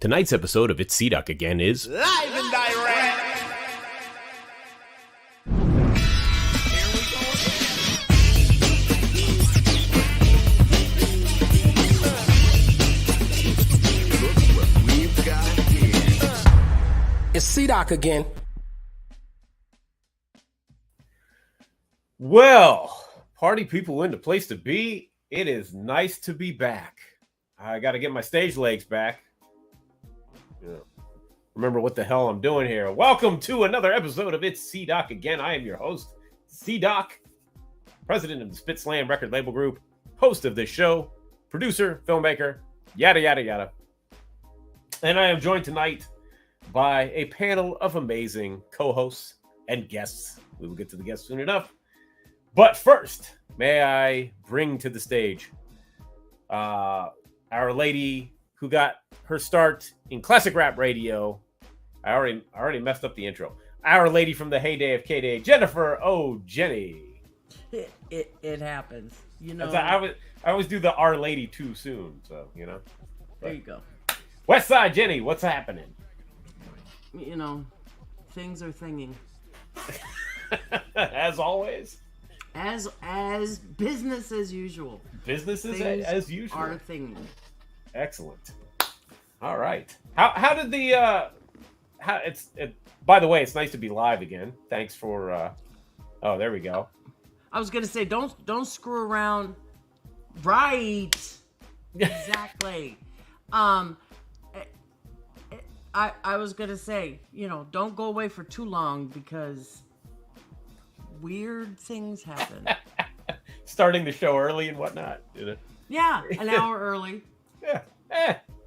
Tonight's episode of It's Doc Again is live and direct. It's Doc again. Well, party people in the place to be. It is nice to be back. I got to get my stage legs back. Remember what the hell I'm doing here. Welcome to another episode of It's Doc Again. I am your host, C-Doc, president of the Spit Slam record label group, host of this show, producer, filmmaker, yada, yada, yada. And I am joined tonight by a panel of amazing co-hosts and guests. We will get to the guests soon enough. But first, may I bring to the stage Our Lady who got her start in classic rap radio. I already messed up the intro. Our Lady from the heyday of K-Day, Jennifer O. Jenny. It happens, you know. I always do the Our Lady too soon, so you know. There you go. West Side Jenny, what's happening? You know, things are thinging. As always. As business as usual. Business as usual. Are thinging. Excellent. All right. How did the by the way, it's nice to be live again. Thanks for oh, there we go. I was gonna say don't screw around. Right. Exactly. I was gonna say, you know, don't go away for too long because weird things happen. Starting the show early and whatnot, you know? Yeah, an hour early. Yeah,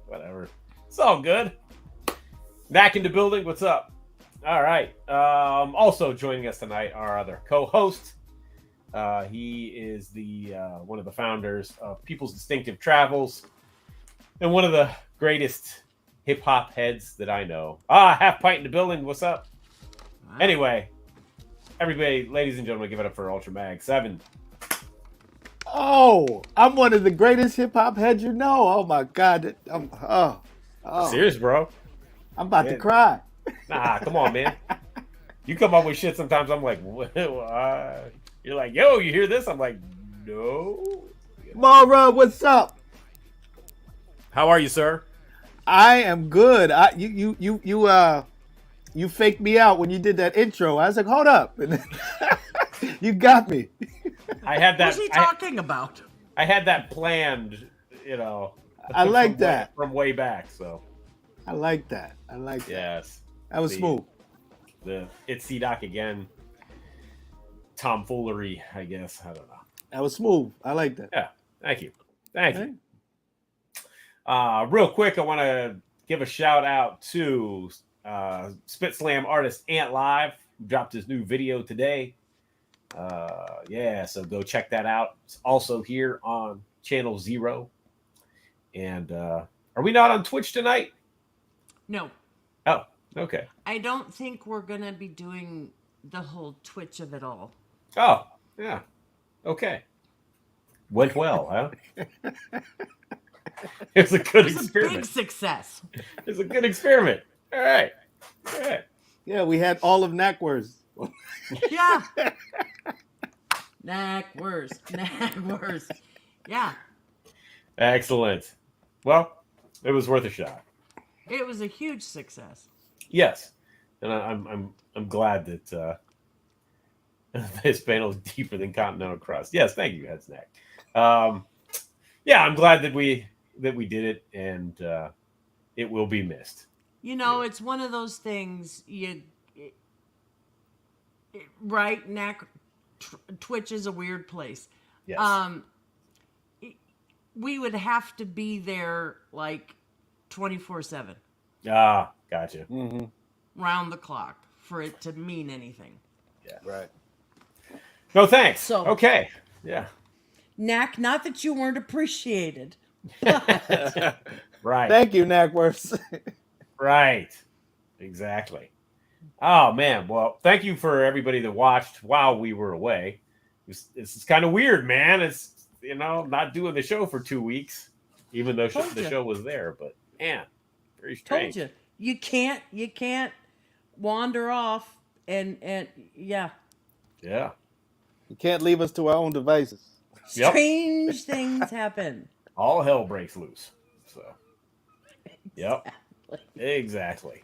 whatever. It's all good. Back in the building, what's up? All right. Also joining us tonight, our other co-host. He is the one of the founders of People's Distinctive Travels and one of the greatest hip-hop heads that I know. Half Pint in the building, what's up? Wow. Anyway, everybody, ladies and gentlemen, give it up for Ultra Mag 7. Oh, I'm one of the greatest hip hop heads you know. Oh my God. Serious, bro. I'm about to cry. Nah, come on, man. You come up with shit sometimes. I'm like, you're like, yo, you hear this? I'm like, no. Mara, what's up? How are you, sir? I am good. You faked me out when you did that intro. I was like, hold up. And then you got me. I had that. What's he talking about? I had that planned, you know. I like that. From way back, so. I like that. Yes. That was smooth. The It's Doc Again tomfoolery, I guess. I don't know. That was smooth. I like that. Yeah. Thank you. Real quick, I want to give a shout out to Spit Slam artist Ant Live, who dropped his new video today. So go check that out. It's also here on Channel 0. And are we not on Twitch tonight? No. Oh, okay. I don't think we're gonna be doing the whole Twitch of it all. Oh, yeah. Okay. Went well, huh? It was a good experiment. A big success. It was a good experiment. All right. Yeah, we had all of Knackwords. Yeah. Knackwords. Yeah. Excellent. Well, it was worth a shot. It was a huge success. Yes, and I'm glad that this panel is deeper than continental crust. Yes, thank you, Head Snack. Yeah, I'm glad that we did it, and it will be missed. You know, it's one of those things. Right? Twitch is a weird place. Yes. We would have to be there like 24/7. Ah, gotcha. Mm-hmm. Round the clock for it to mean anything. Yeah. Right. No thanks. So, okay. Yeah. Knack, not that you weren't appreciated. Right. Thank you, Knackwords. Right. Exactly. Oh, man. Well, thank you for everybody that watched while we were away. It's kind of weird, man. It's, you know, not doing the show for 2 weeks, even though the show was there. But, man, Very Told strange. you. You can't wander off and yeah. Yeah. You can't leave us to our own devices. Yep. Strange things happen. All hell breaks loose. So, yep. Exactly. Exactly.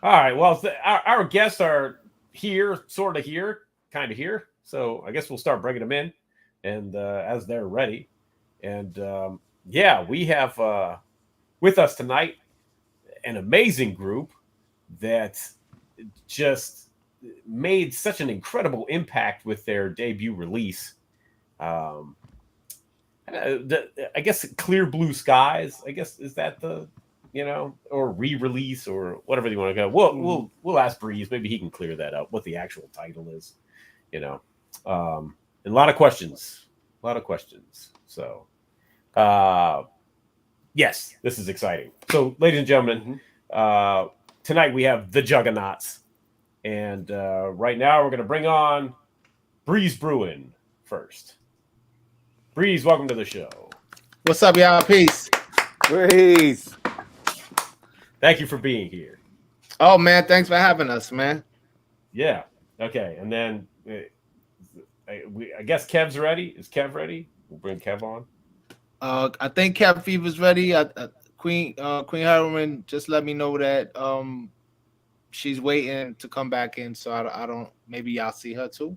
All right. Well, our guests are here, sort of here, kind of here. So I guess we'll start bringing them in, and as they're ready. And yeah, we have with us tonight an amazing group that just made such an incredible impact with their debut release. Um, I guess Clear Blue Skies. I guess is that the or re-release or whatever you want to go. We'll ask Breeze. Maybe he can clear that up. What the actual title is, you know. And a lot of questions. A lot of questions. So, yes, this is exciting. So, ladies and gentlemen, tonight we have the Juggernauts, and right now we're going to bring on Breeze Bruin first. Breeze, welcome to the show. What's up, y'all? Peace. Breeze. Thank you for being here. Oh, man, thanks for having us, man. Yeah. Okay. And then I guess Kev's ready. Is Kev ready? We'll bring Kev on. I think Cap Fever's ready. Queen Heroine just let me know that she's waiting to come back in, so I don't. Maybe y'all see her too.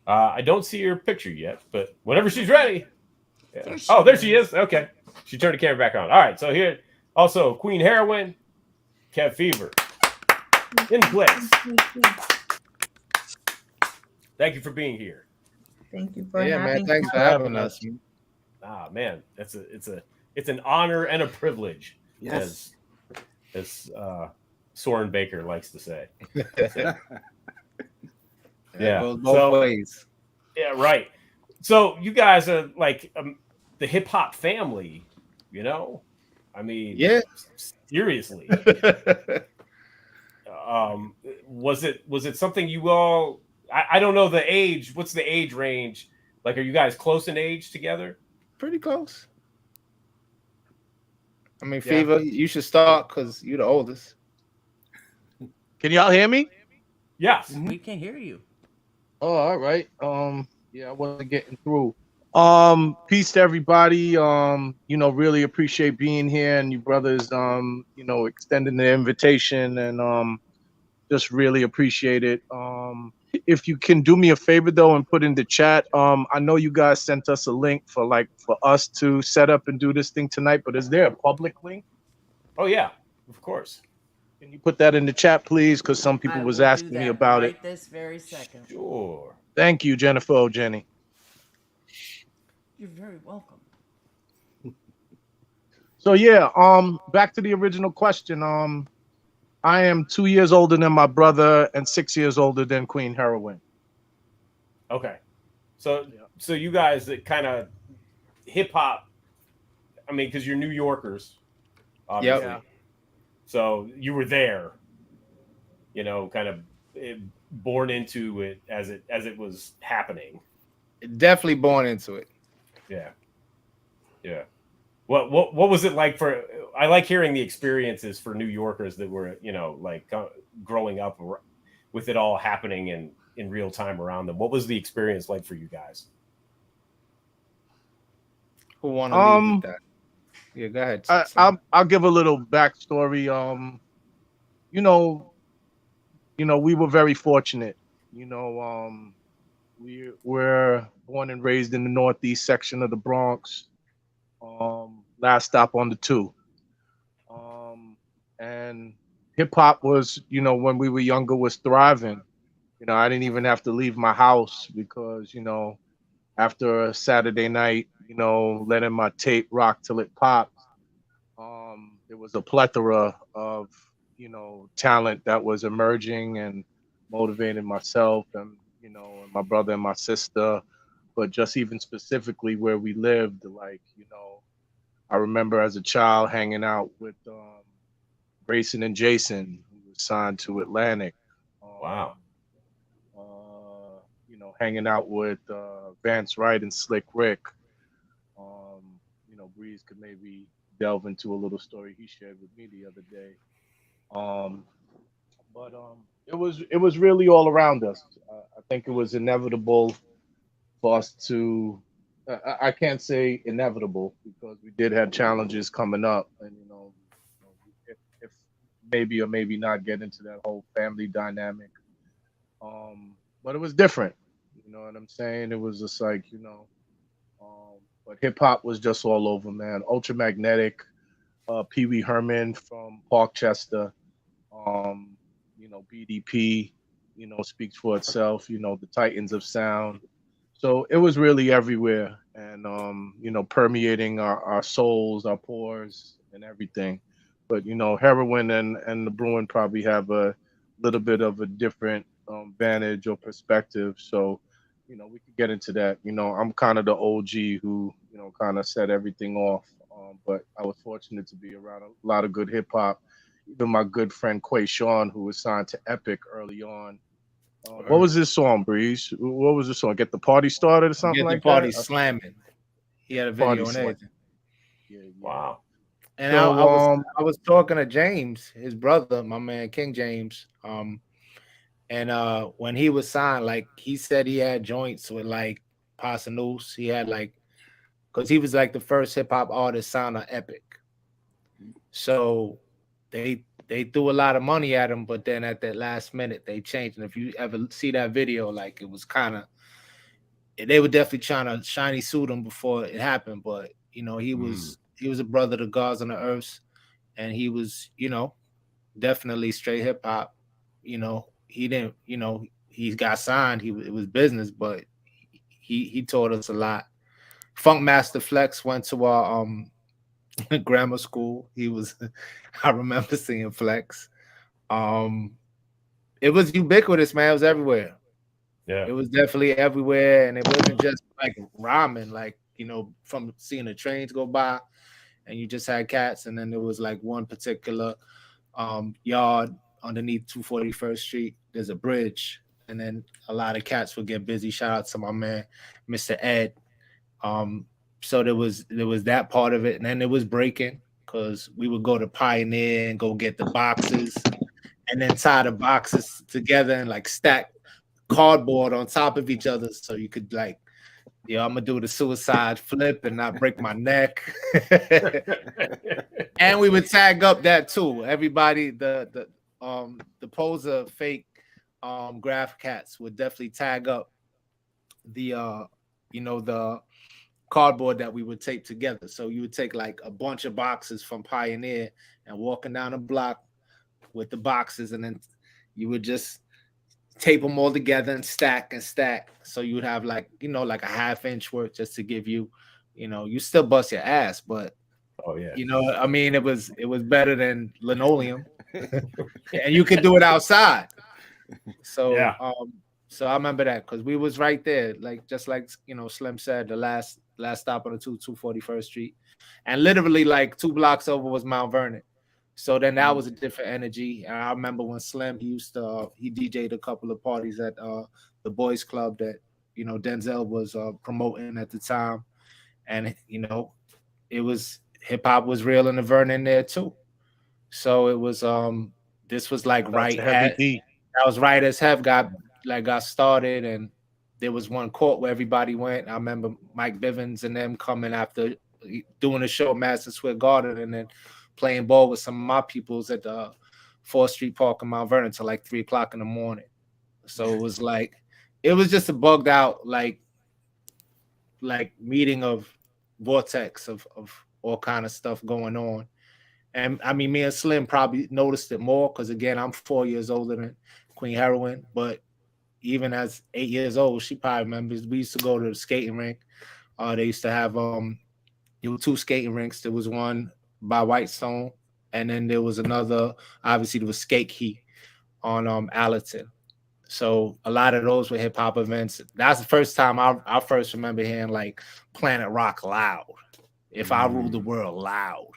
I don't see her picture yet, but whenever she's ready. Yeah. There she is. Okay. She turned the camera back on. All right. So here also Queen Heroine, Kev Fever in place. Thank you for being here. Thank you for having man. Thanks for having us. Ah, man, it's an honor and a privilege. Yes. As Soren Baker likes to say. Yeah. Goes both ways. Yeah, right. So you guys are like the hip hop family, you know? I mean, yeah. Seriously. Was it something you all? I don't know the age. What's the age range? Like, are you guys close in age together? Pretty close. I mean, Fever, you should start because you're the oldest. Can y'all hear me? Yes, we can hear you. Oh, all right. Yeah, I wasn't getting through. Peace to everybody. Really appreciate being here and you brothers, extending the invitation and just really appreciate it. If you can do me a favor though and put in the chat, I know you guys sent us a link for us to set up and do this thing tonight, but is there a public link? Oh yeah, of course. Can you put that in the chat, please? Because some people was asking me about it. Right this very second. Sure. Thank you, Jennifer O. Jenny. You're very welcome. So yeah, back to the original question. I am 2 years older than my brother and 6 years older than Queen Heroine. Okay. So you guys that kind of hip hop, I mean, because you're New Yorkers, obviously. Yep. So you were there, kind of born into it as it was happening. Definitely born into it. Yeah. Yeah. What was it like for? I like hearing the experiences for New Yorkers that were growing up with it all happening in real time around them. What was the experience like for you guys? Who want to lead with that? Yeah, go ahead. I'll give a little backstory. We were very fortunate. We were born and raised in the northeast section of the Bronx. Last stop on the 2. And hip hop was, when we were younger, was thriving. I didn't even have to leave my house because, after a Saturday night, letting my tape rock till it popped, there was a plethora of, talent that was emerging and motivating myself and, and my brother and my sister. But just even specifically where we lived, I remember as a child hanging out with Grayson and Jason, who was signed to Atlantic. Wow. Hanging out with Vance Wright and Slick Rick. Breeze could maybe delve into a little story he shared with me the other day. But it was really all around us. I think it was inevitable for us to. I can't say inevitable because we did have challenges coming up, and if maybe or maybe not get into that whole family dynamic. But it was different. You know what I'm saying? It was just like but hip hop was just all over, man. Ultramagnetic, Pee Wee Herman from Parkchester, BDP, speaks for itself. The Titans of Sound. So it was really everywhere, and permeating our souls, our pores, and everything. But Heroine and the Bruin probably have a little bit of a different vantage or perspective. So we could get into that. I'm kind of the OG who kind of set everything off. But I was fortunate to be around a lot of good hip hop. Even my good friend Quay Sean, who was signed to Epic early on. What was this song, Breeze? What was this song? Get the party started or something like that? Get the party slamming. He had a video on everything. Yeah. Wow. And So, I was talking to James, his brother, my man King James. And when he was signed, like he said he had joints with like Pasanos. He had because he was like the first hip hop artist signed on Epic. So they threw a lot of money at him, but then at that last minute they changed. And if you ever see that video, like it was they were definitely trying to shiny suit him before it happened. But he was a brother to gods on the earth, and he was definitely straight hip hop. He didn't he got signed. It was business, but he taught us a lot. Funk Master Flex went to our grammar school. I remember seeing Flex. It was ubiquitous, man. It was everywhere. Yeah, it was definitely everywhere, and it wasn't just like rhyming, like from seeing the trains go by, and you just had cats, and then there was like one particular yard underneath 241st Street. There's a bridge, and then a lot of cats would get busy. Shout out to my man, Mr. Ed. So there was that part of it, and then it was breaking because we would go to Pioneer and go get the boxes, and then tie the boxes together and like stack cardboard on top of each other so you could I'm gonna do the suicide flip and not break my neck. And we would tag up that too. Everybody, the poser fake graph cats would definitely tag up the the cardboard that we would tape together. So you would take like a bunch of boxes from Pioneer and walking down a block with the boxes, and then you would just tape them all together and stack. So you would have like a half-inch worth just to give you, you still bust your ass, but it was better than linoleum. And you could do it outside. So yeah. So I remember that because we was right there, just like Slim said, the last stop on the 241st Street, and literally like 2 blocks over was Mount Vernon. So then that was a different energy. And I remember when Slim he DJ'd a couple of parties at the Boys Club that Denzel was promoting at the time, and it was hip hop was real in the Vernon there too. So it was this was like that was right as Hev got started, and there was one court where everybody went. I remember Mike Bivens and them coming after doing a show at Madison Square Garden, and then playing ball with some of my peoples at the 4th Street Park in Mount Vernon till like 3 o'clock in the morning. So it was just a bugged out like meeting of vortex of all kind of stuff going on. And I mean, me and Slim probably noticed it more because again, I'm 4 years older than Queen Heroine, but even as 8 years old, she probably remembers we used to go to the skating rink. They used to have there were 2 skating rinks. There was one by Whitestone, and then there was another. Obviously, there was Skate Heat on Allerton. So a lot of those were hip hop events. That's the first time I first remember hearing like Planet Rock loud. If I Ruled the World loud,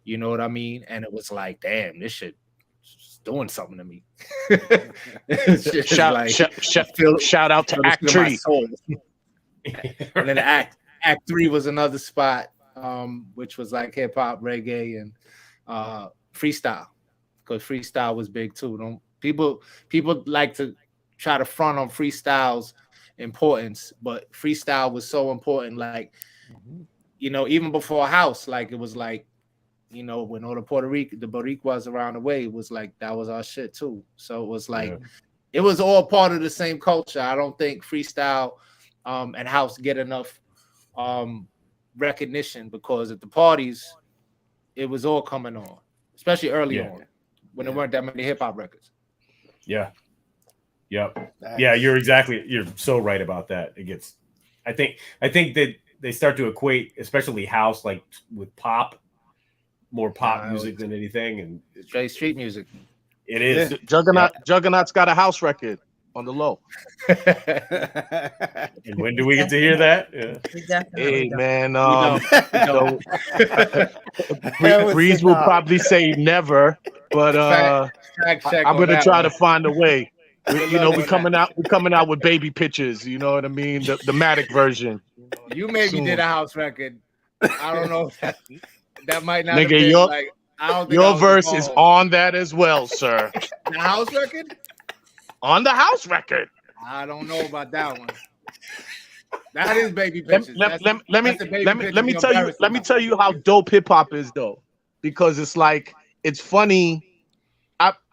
you know what I mean? And it was like, damn, this shit is doing something to me. Shout out to Act 3. And then Act 3 was another spot. which was like hip hop, reggae, and freestyle, because freestyle was big too. Don't people like to try to front on freestyle's importance, but freestyle was so important. Like, you know, even before house, like it was like, you know, when all the Boricuas around the way, it was like that was our shit too. So it was like it was all part of the same culture. I don't think freestyle and house get enough recognition, because at the parties it was all coming on, especially early on when there weren't that many hip hop records. Yeah. Yep. Yeah, you're so right about that. It gets, I think that they start to equate, especially house, like with pop, more pop music than anything, and straight street music. It is. Juggernauts got a house record on the low. And when do we get to hear that? Hey man, Breeze will probably say never, but I'm gonna try to find a way. You know, we're coming out with baby pictures. You know what I mean? The Matic version. You maybe did a house record. I don't know. That might not. Nigga, your verse is on that as well, sir. The house record? On the house record. I don't know about that one. That is baby pictures. Let me tell you how dope hip hop is though, because it's like, it's funny.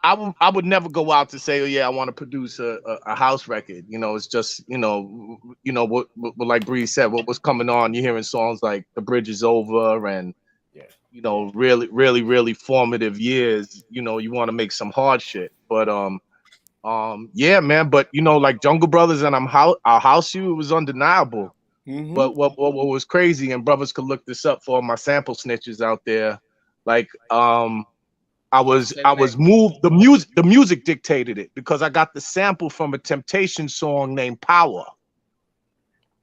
I would never go out to say, oh yeah, I want to produce a house record. You know, it's just, you know what like Bree said, what was coming on. You're hearing songs like The Bridge Is Over and you know, really formative years. You know, you want to make some hard shit, but yeah, man. But you know, like Jungle Brothers and I'll House You, it was undeniable. But what was crazy, and brothers could look this up for all my sample snitches out there, like I was moved. The music dictated it, because I got the sample from a Temptation song named Power.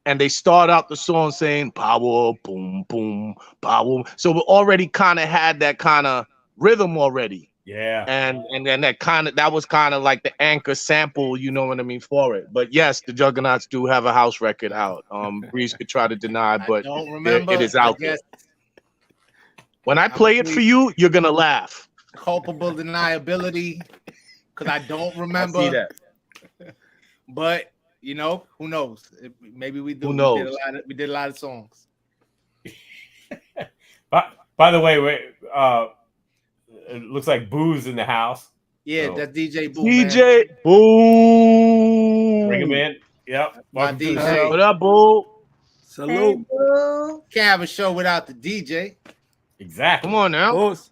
And they start out the song saying power, boom, boom, power. So we already kind of had that kind of rhythm already. Yeah. And then that was kind of like the anchor sample, you know what I mean, for it. But yes, the Juggernauts do have a house record out. Breeze could try to deny, but it is out there. When I play it for you, you're gonna laugh. Culpable deniability, because I don't remember. I see that. But you know, who knows? Maybe we do. Who knows? We did a lot of songs. By the way, it looks like Boo's in the house. Yeah, so. That's DJ Boo. DJ man. Boo. Bring him in. Yep. My DJ. What up, Boo? Salute. Hey, Boo. Can't have a show without the DJ. Exactly. Come on now. Boos.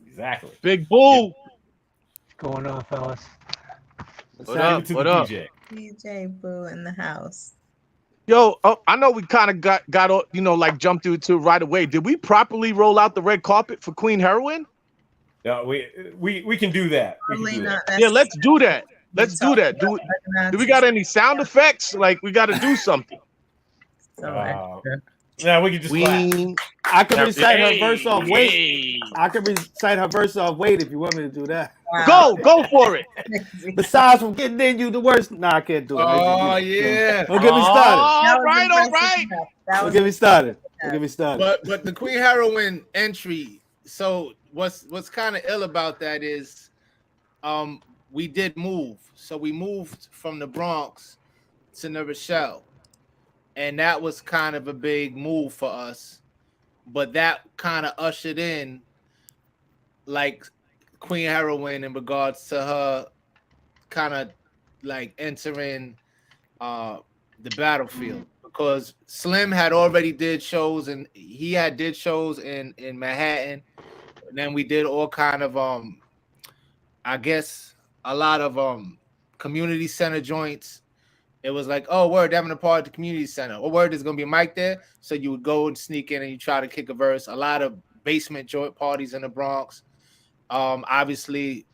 Exactly. Big Boo. What's going on, fellas? What up? What up? DJ Boo in the house. Yo, I know we kind of got you know, like jumped into it right away. Did we properly roll out the red carpet for Queen Heroine? No, we can do that. Yeah, let's do that. Let's do that. Do we got any sound effects? Like, we got to do something. Yeah, we can just Queen. I can recite her verse off Wait. I can recite her verse off Wait if you want me to do that. Wow. Go for it. Besides from getting in you the worst. Nah, I can't do it. Oh yeah. Don't get me started. All right. Don't get me started. Don't get me started. But the Queen Heroine entry. So what's kind of ill about that is, we did move. So we moved from the Bronx to New Rochelle. And that was kind of a big move for us. But that kind of ushered in like Queen Heroine in regards to her kind of like entering the battlefield, because Slim had already did shows, and he had did shows in Manhattan. And then we did all kind of I guess a lot of community center joints. It was like, oh, word, they're having a party at the community center. Oh, word, there's going to be a mic there. So you would go and sneak in and you try to kick a verse. A lot of basement joint parties in the Bronx. Obviously,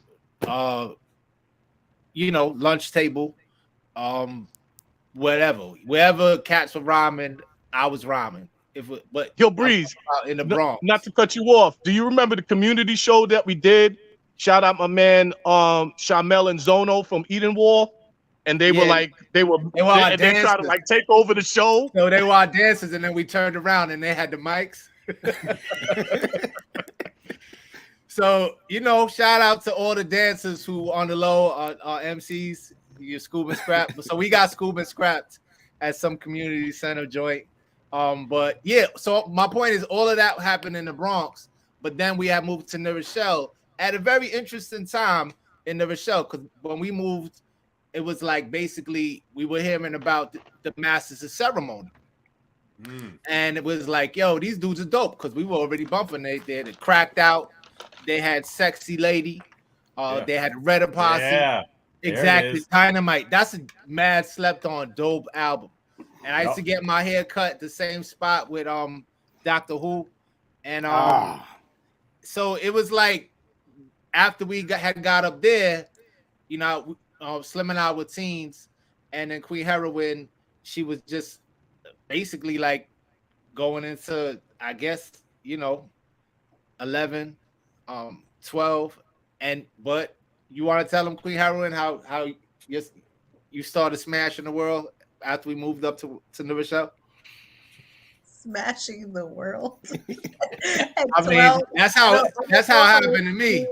you know, lunch table, whatever. Wherever cats were rhyming, I was rhyming. But Yo, Breeze, in the Bronx. Not to cut you off. Do you remember the community show that we did? Shout out my man, Shamel and Zono from Eden Wall. and they were Yeah. like they were our and they tried to dancers. like take over the show. So they were our dancers, and then we turned around and they had the mics. So, shout out to all the dancers who on the low are MCs, your scuba scrap. So we got scuba scrapped at some community center joint. But yeah, so my point is all of that happened in the Bronx, but then we had moved to New Rochelle at a very interesting time in New Rochelle, because when we moved, it was like basically we were hearing about the Masters of Ceremony. And it was like, yo, these dudes are dope, because we were already bumping. They had Cracked Out, they had Sexy Lady, they had Red Posse. Yeah, exactly. Dynamite. That's a mad slept on dope album. And I used to get my hair cut the same spot with Doctor Who. And so it was like after we got up there, Slim and I were teens, and then Queen Heroine, she was just basically like going into, I guess, 11, 12, but you want to tell them, Queen Heroine, how you started smashing the world after we moved up to New Rochelle? Smashing the world. I mean, that's how it happened to me.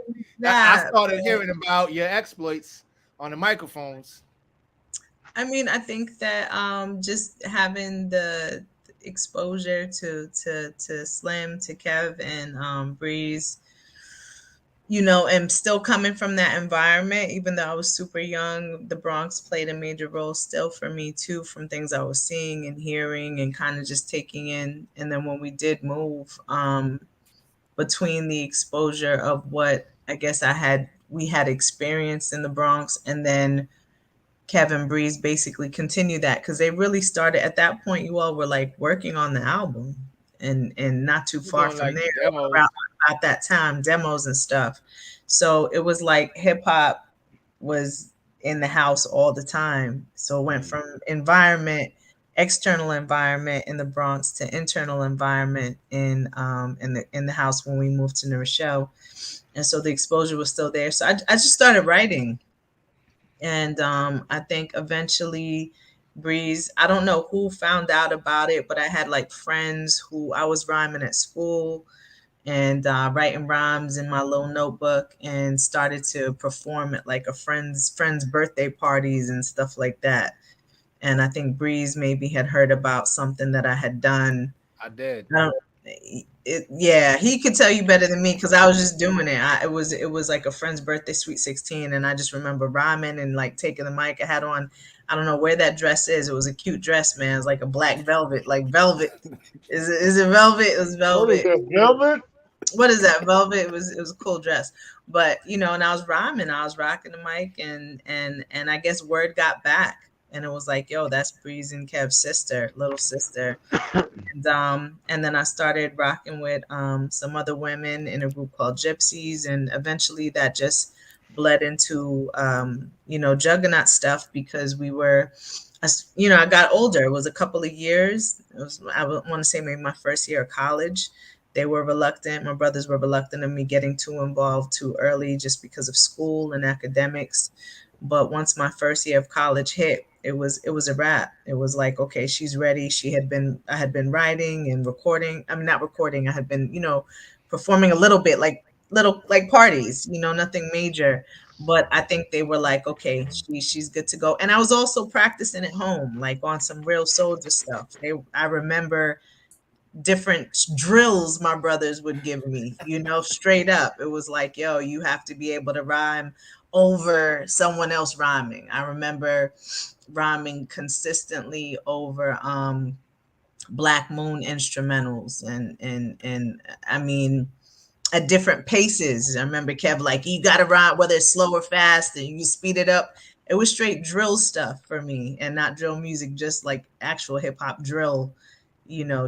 I started hearing about your exploits on the microphones. I mean, I think that just having the exposure to Slim, to Kev, and Breeze, and still coming from that environment, even though I was super young, the Bronx played a major role still for me too, from things I was seeing and hearing and kind of just taking in. And then when we did move, between the exposure of what I guess we had experienced in the Bronx, and then Kevin Breeze basically continued that, because they really started at that point. You all were like working on the album, and not too far from there, around at that time, demos and stuff. So it was like hip hop was in the house all the time. So it went from external environment in the Bronx, to internal environment in the house when we moved to New Rochelle. And so the exposure was still there. So I just started writing. And I think eventually Breeze, I don't know who found out about it, but I had like friends who I was rhyming at school and writing rhymes in my little notebook, and started to perform at like a friend's birthday parties and stuff like that. And I think Breeze maybe had heard about something that I had done. I did. Yeah, he could tell you better than me, because I was just doing it. It was like a friend's birthday, Sweet 16, and I just remember rhyming and like taking the mic. I had on, I don't know where that dress is. It was a cute dress, man. It was like a black velvet, like velvet. Is it velvet? It was velvet. What is that, velvet? What is that, velvet? It was a cool dress. But and I was rhyming, I was rocking the mic, and I guess word got back. And it was like, yo, that's Breeze and Kev's sister, little sister. And then I started rocking with some other women in a group called Gypsies. And eventually that just bled into, Juggernaut stuff, because we were, I got older. It was a couple of years. I want to say maybe my first year of college. They were reluctant. My brothers were reluctant of me getting too involved too early, just because of school and academics. But once my first year of college hit, it was a wrap. It was like, okay, she's ready. I had been writing and recording. I'm not recording. I had been, performing a little bit, like parties, nothing major. But I think they were like, okay, she's good to go. And I was also practicing at home, like on some real soldier stuff. I remember different drills my brothers would give me, straight up. It was like, yo, you have to be able to rhyme over someone else rhyming. I remember rhyming consistently over Black Moon instrumentals, and I mean, at different paces. I remember Kev like, you gotta rhyme whether it's slow or fast, and you speed it up. It was straight drill stuff for me, and not drill music, just like actual hip hop drill,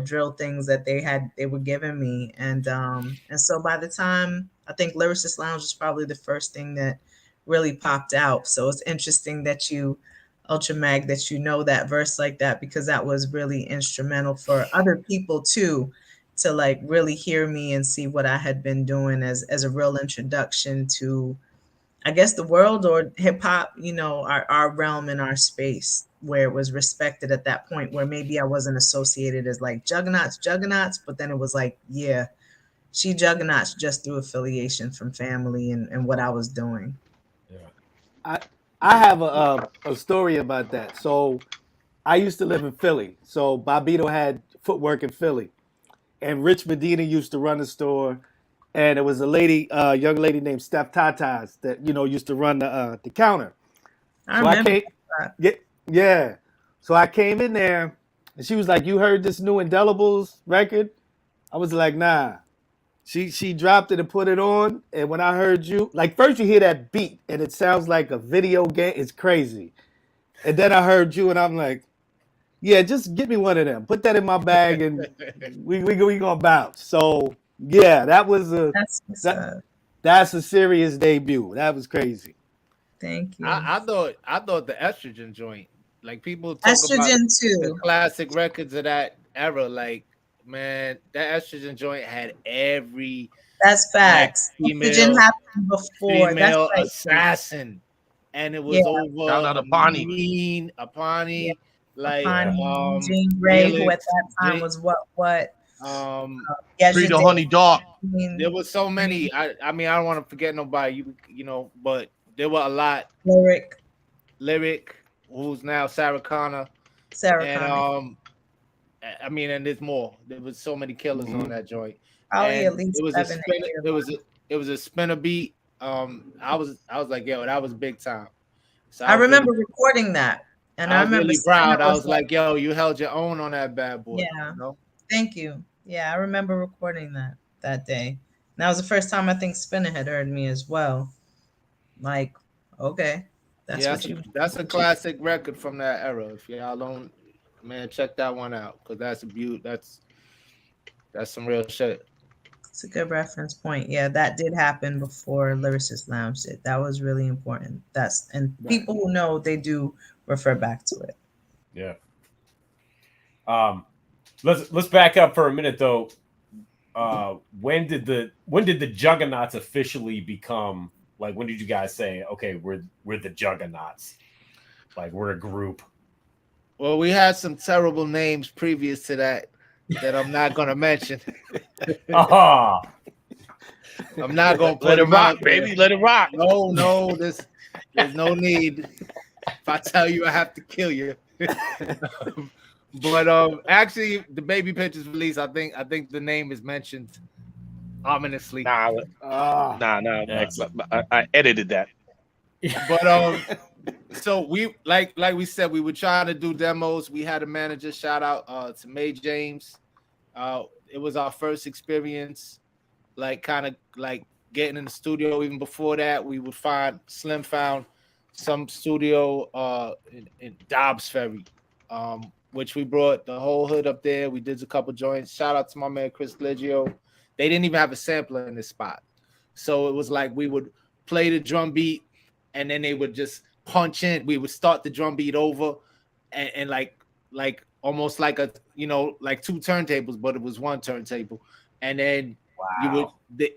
drill things that they were giving me. And so by the time, I think Lyricist Lounge was probably the first thing that really popped out. So it's interesting that you, Ultra Mag, that that verse like that, because that was really instrumental for other people too, to like really hear me and see what I had been doing as a real introduction to I guess the world or hip hop, you know, our realm and our space where it was respected at that point, where maybe I wasn't associated as like Juggernauts, but then it was like, yeah, she Juggernauts just through affiliation from family and what I was doing. Yeah. I have a story about that. So I used to live in Philly. So Bobito had footwork in Philly, and Rich Medina used to run the store. And it was a lady, young lady named Steph Tatas that used to run the counter. I So I remember came, that. yeah. So I came in there, and she was like, "You heard this new Indelibles record?" I was like, "Nah." She dropped it and put it on, and when I heard you, like first you hear that beat, and it sounds like a video game. It's crazy. And then I heard you, and I'm like, "Yeah, just get me one of them. Put that in my bag, and we gonna bounce." So yeah, That's what's that up. that's a serious debut. That was crazy. Thank you. I thought the estrogen joint, like people talk about Estrogen the too. classic records of that era, like man, that estrogen joint had every That's black facts. Estrogen female happened before. That's female right. assassin, and it Yeah, was Shout over out a to Bonnie. mean yeah. Apani, like Yeah. Apani, Jean Grey, who at Felix, that time J, was what? um, Free Yesha the Day. Honey Dog. there was so many. I mean, I don't want to forget nobody, you know, but there were a lot. Lyric, Lyric, who's now Sarah Connor, Sarah and Connor. I mean, and there's more. There was so many killers on that joint, Probably at and least it was a 7 spin. 8 of It them. was a spinner beat. I was like, yo, that was big time. So I remember recording that, and I I was remember really proud. Spinner I was was like, like, yo, you held your own on that bad boy. yeah, You know? thank you. Yeah, I remember recording that day. And that was the first time I think Spinner had heard me as well. Like, okay, that's Yeah, what you. that's a classic record from that era. If y'all don't, man, check that one out because that's a beaut. That's some real shit. It's a good reference point. Yeah, that did happen before Lyricist Lounge did. That was really important. And people who know, they do refer back to it. Yeah. Let's back up for a minute though. When did the Juggernauts officially become, like, when did you guys say, okay, we're the Juggernauts? Like, we're a group. Well, we had some terrible names previous to that I'm not gonna mention. Ah, I'm not gonna put Let it them out rock, there. baby. Let it rock. No, there's no need. If I tell you, I have to kill you. But actually, the Baby Pictures release, I think the name is mentioned ominously. Nah. I edited that. But so we like we said, we were trying to do demos. We had a manager. Shout out to May James. It was our first experience, like kind of like getting in the studio. Even before that, we would find Slim found some studio in Dobbs Ferry, which we brought the whole hood up there. We did a couple joints. Shout out to my man Chris Legio. They didn't even have a sampler in this spot, so it was like we would play the drum beat, and then they would just punch in. We would start the drum beat over, and like almost like like two turntables, but it was one turntable, and then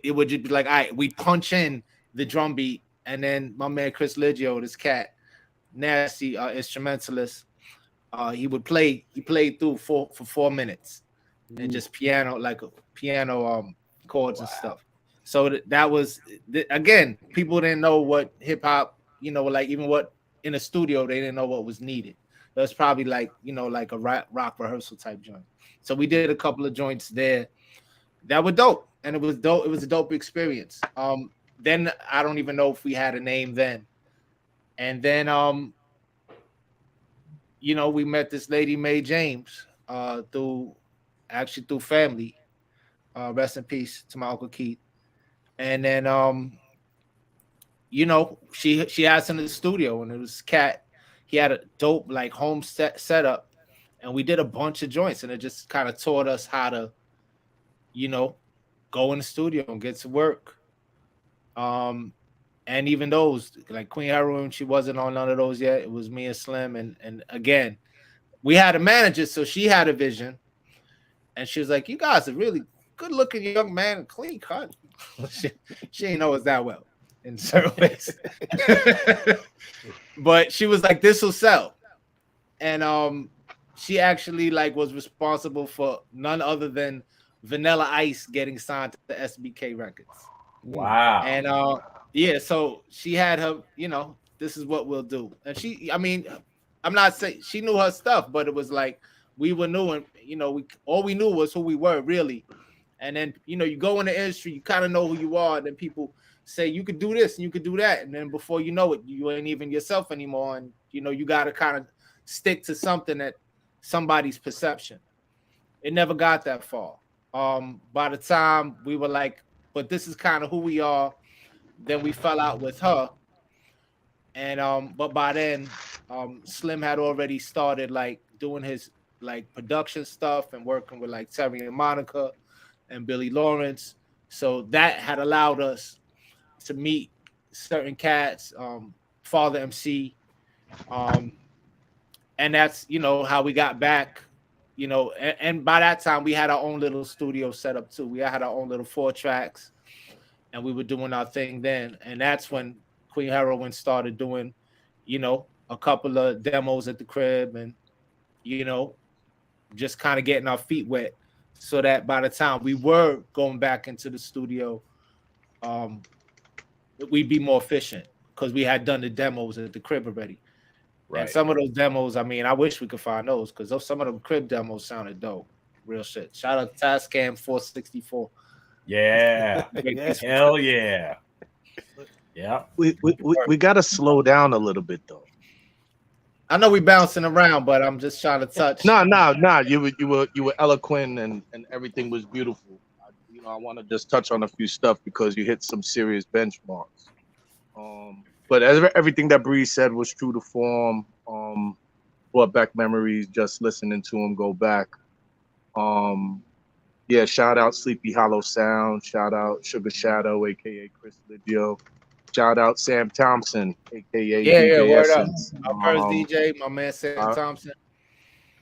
it would just be like, all right, we punch in the drum beat, and then my man Chris Legio, this cat, nasty instrumentalist, he played through for 4 minutes and just piano chords and stuff. So that was again, people didn't know what hip hop, like even what in a studio they didn't know what was needed. It was probably like like a rock rehearsal type joint. So we did a couple of joints there that were dope, and it was dope. It was a dope experience. Then I don't even know if we had a name then, and then we met this lady May James through family. Rest in peace to my Uncle Keith. And then she asked in the studio, and it was Cat. He had a dope like home setup, and we did a bunch of joints, and it just kind of taught us how to go in the studio and get to work. And even those, like Queen Heroine, she wasn't on none of those yet. It was me and Slim, and again, we had a manager, so she had a vision, and she was like, "You guys are really good-looking young man, clean cut." She didn't know us that well, in certain ways. But she was like, this will sell. And she actually like was responsible for none other than Vanilla Ice getting signed to the SBK Records. Wow. And yeah, so she had her, this is what we'll do. And I mean, I'm not saying she knew her stuff, but it was like we were new, and all we knew was who we were really. And then you go in the industry, you kind of know who you are, and then people say you could do this and you could do that, and then before you know it, you ain't even yourself anymore, and you got to kind of stick to something that somebody's perception. It never got that far. By the time we were like, but this is kind of who we are, then we fell out with her. And but by then, Slim had already started like doing his like production stuff and working with like Terry and Monica and Billy Lawrence. So that had allowed us to meet certain cats, Father MC, and that's how we got back. And by that time we had our own little studio set up too. We had our own little 4 tracks, and we were doing our thing then. And that's when Queen Heroine started doing, a couple of demos at the crib, and just kind of getting our feet wet, so that by the time we were going back into the studio, we'd be more efficient because we had done the demos at the crib already. Right. And some of those demos, I mean, I wish we could find those, because some of them crib demos sounded dope. Real shit. Shout out to Tascam 464. Yeah. Hell yeah. Yeah. We got to slow down a little bit though. I know we bouncing around, but I'm just trying to touch. No. You were eloquent, and everything was beautiful. I want to just touch on a few stuff because you hit some serious benchmarks. But everything that Breeze said was true to form. Brought back memories just listening to him go back. Yeah, shout out Sleepy Hollow Sound. Shout out Sugar Shadow, aka Chris Lidio. Shout out Sam Thompson, aka DJ word Essence. up. Our first DJ, my man Sam Thompson.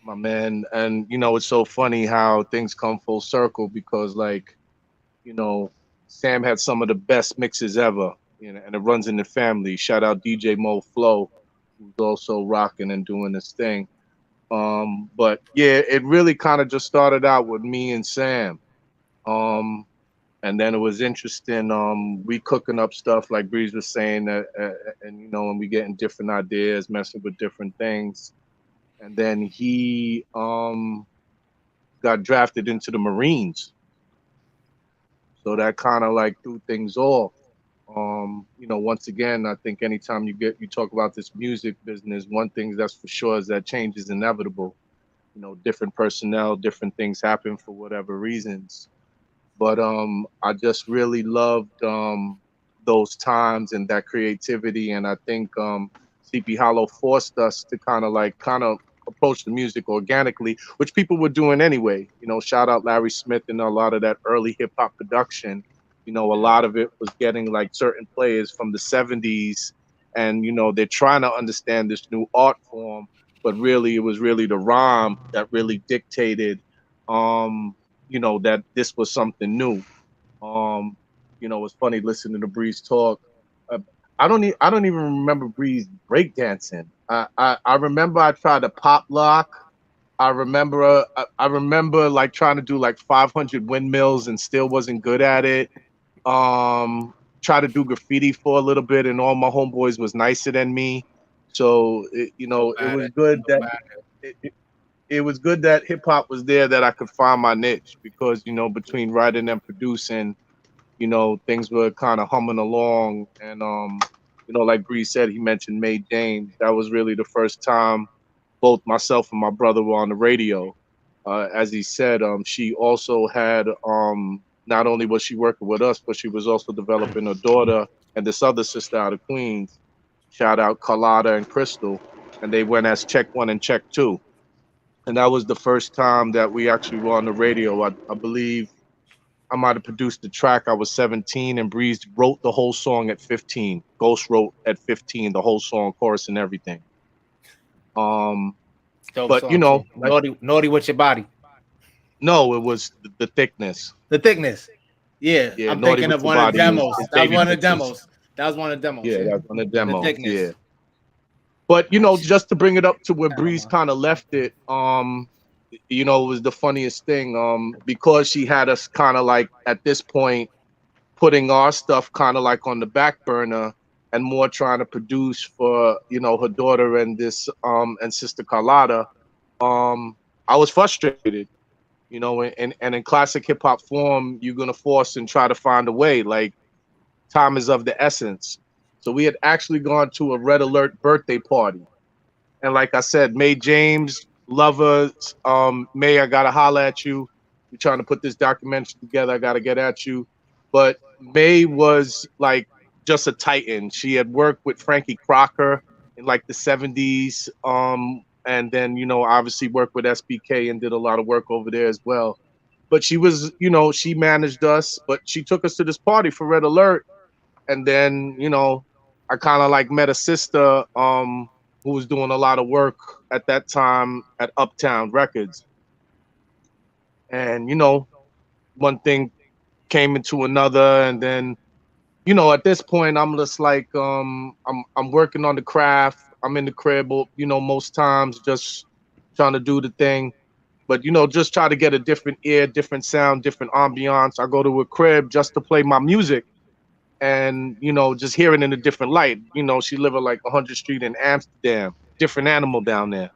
My man, and it's so funny how things come full circle, because Sam had some of the best mixes ever, and it runs in the family. Shout out DJ Mo Flow, who's also rocking and doing this thing. But yeah, it really kind of just started out with me and Sam. And then it was interesting. We cooking up stuff like Breeze was saying, that, and we getting different ideas, messing with different things. And then he got drafted into the Marines. So that kind of like threw things off. Once again, I think anytime you talk about this music business, one thing that's for sure is that change is inevitable. Different personnel, different things happen for whatever reasons. But I just really loved those times and that creativity. And I think Sleepy Hollow forced us to kind of approach the music organically, which people were doing anyway. Shout out Larry Smith and a lot of that early hip hop production. A lot of it was getting like certain players from the 70s, and they're trying to understand this new art form, but really it was really the rhyme that really dictated that this was something new. It's funny listening to Breeze talk. I don't even remember Breeze breakdancing. I remember I tried to pop lock. I remember like trying to do like 500 windmills and still wasn't good at it. Try to do graffiti for a little bit, and all my homeboys was nicer than me. So it was good that it was good that hip hop was there, that I could find my niche, because between writing and producing, things were kind of humming along. And like Breeze said, he mentioned Mae James. That was really the first time both myself and my brother were on the radio. As he said, she also had not only was she working with us, but she was also developing her daughter and this other sister out of Queens. Shout out Carlotta and Crystal, and they went as Check 1 and Check 2. And that was the first time that we actually were on the radio. I believe I might have produced the track. I was 17, and Breeze wrote the whole song at 15. Ghost wrote at 15 the whole song, chorus and everything. But song, naughty with your body. No, it was the thickness. The thickness. Yeah, I'm thinking of one of the demos. That was one of the demos. That was one of the demos. Yeah, that's on the demo. thickness. Yeah. But just to bring it up to where Breeze kind of left it, it was the funniest thing. Because she had us kind of like at this point putting our stuff kind of like on the back burner and more trying to produce for her daughter and this and Sister Carlotta. I was frustrated, and in classic hip hop form, you're gonna force and try to find a way. Like, time is of the essence. So we had actually gone to a Red Alert birthday party. And like I said, May James, lovers, May, I gotta holler at you. We're trying to put this documentary together. I gotta get at you. But May was like just a titan. She had worked with Frankie Crocker in like the 70s. And then, obviously worked with SBK and did a lot of work over there as well. But she was, she managed us, but she took us to this party for Red Alert. And then, I kind of like met a sister who was doing a lot of work at that time at Uptown Records. And, one thing came into another. And then, at this point, I'm just like, I'm working on the craft. I'm in the crib, most times just trying to do the thing. But, just try to get a different ear, different sound, different ambiance. I go to a crib just to play my music. And, just hearing in a different light. She live at like 100th Street in Amsterdam, different animal down there.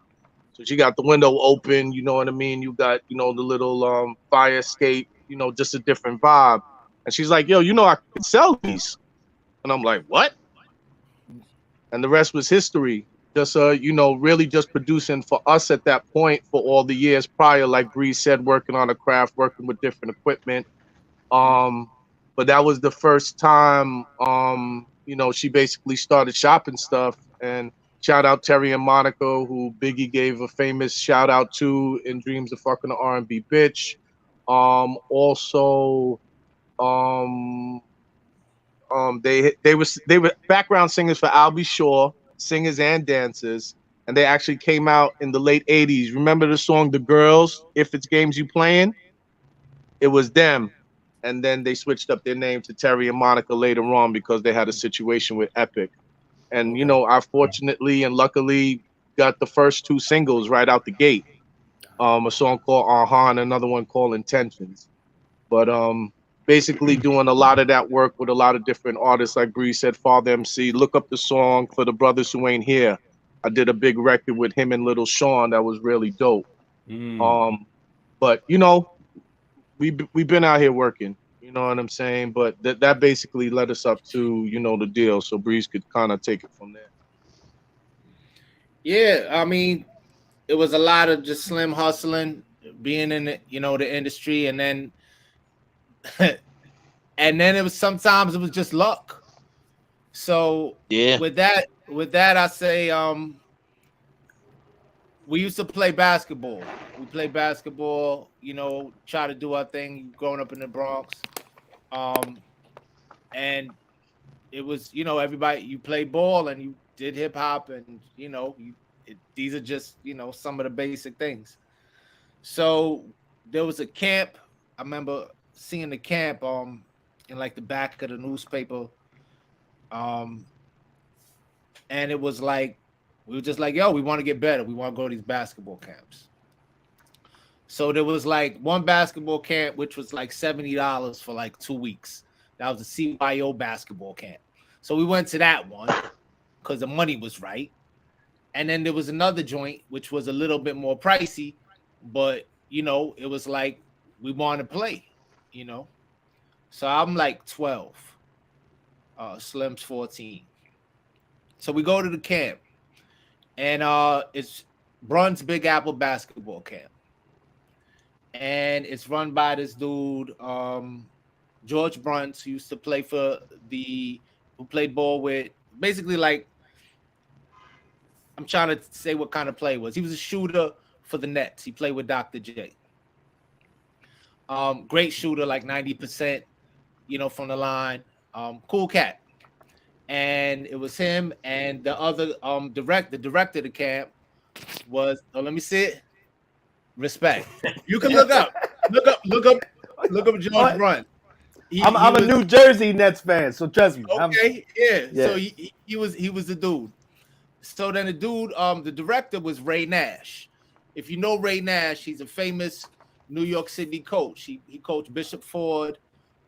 So she got the window open, you know what I mean? You got, the little fire escape, just a different vibe. And she's like, yo, I could sell these. And I'm like, what? And the rest was history. Just, really just producing for us at that point for all the years prior, like Bree said, working on a craft, working with different equipment. But that was the first time, she basically started shopping stuff. And shout out Terry and Monica, who Biggie gave a famous shout out to in Dreams of Fucking the R&B Bitch. Also, they were background singers for I'll Be Sure, singers and dancers. And they actually came out in the late 80s. Remember the song The Girls, If It's Games You Playing? It was them. And then they switched up their name to Terry and Monica later on because they had a situation with Epic. And, I fortunately and luckily got the first two singles right out the gate. A song called Aha and another one called Intentions. But basically doing a lot of that work with a lot of different artists, like Bree said, Father MC. Look up the song for the brothers who ain't here. I did a big record with him and Little Sean that was really dope. But, we've been out here working, you know what I'm saying? But that basically led us up to, the deal. So Breeze could kind of take it from there. Yeah, I mean, it was a lot of just slim hustling, being in the, the industry, and then it was sometimes it was just luck. So yeah, with that I say we used to play basketball. We played basketball, try to do our thing growing up in the Bronx. And it was, everybody, you play ball and you did hip hop and, these are just, some of the basic things. So there was a camp. I remember seeing the camp in like the back of the newspaper. And it was like, we were just like, yo, we want to get better. We want to go to these basketball camps. So there was like one basketball camp, which was like $70 for like 2 weeks. That was a CYO basketball camp. So we went to that one because the money was right. And then there was another joint, which was a little bit more pricey, but, it was like we want to play, So I'm like 12. Slim's 14. So we go to the camp. And it's Brun's Big Apple basketball camp. And it's run by this dude, George Bruns, who used to play who played ball with, basically like, I'm trying to say what kind of play it was. He was a shooter for the Nets. He played with Dr. J. Great shooter, like 90%, from the line. Cool cat. And it was him and the other director of the camp was, let me see it. Respect. You can look up George Bruns. I'm a New Jersey Nets fan, so trust me. Okay, yeah. Yeah. So he was the dude. So then the dude, the director was Ray Nash. If you know Ray Nash, he's a famous New York City coach. He coached Bishop Ford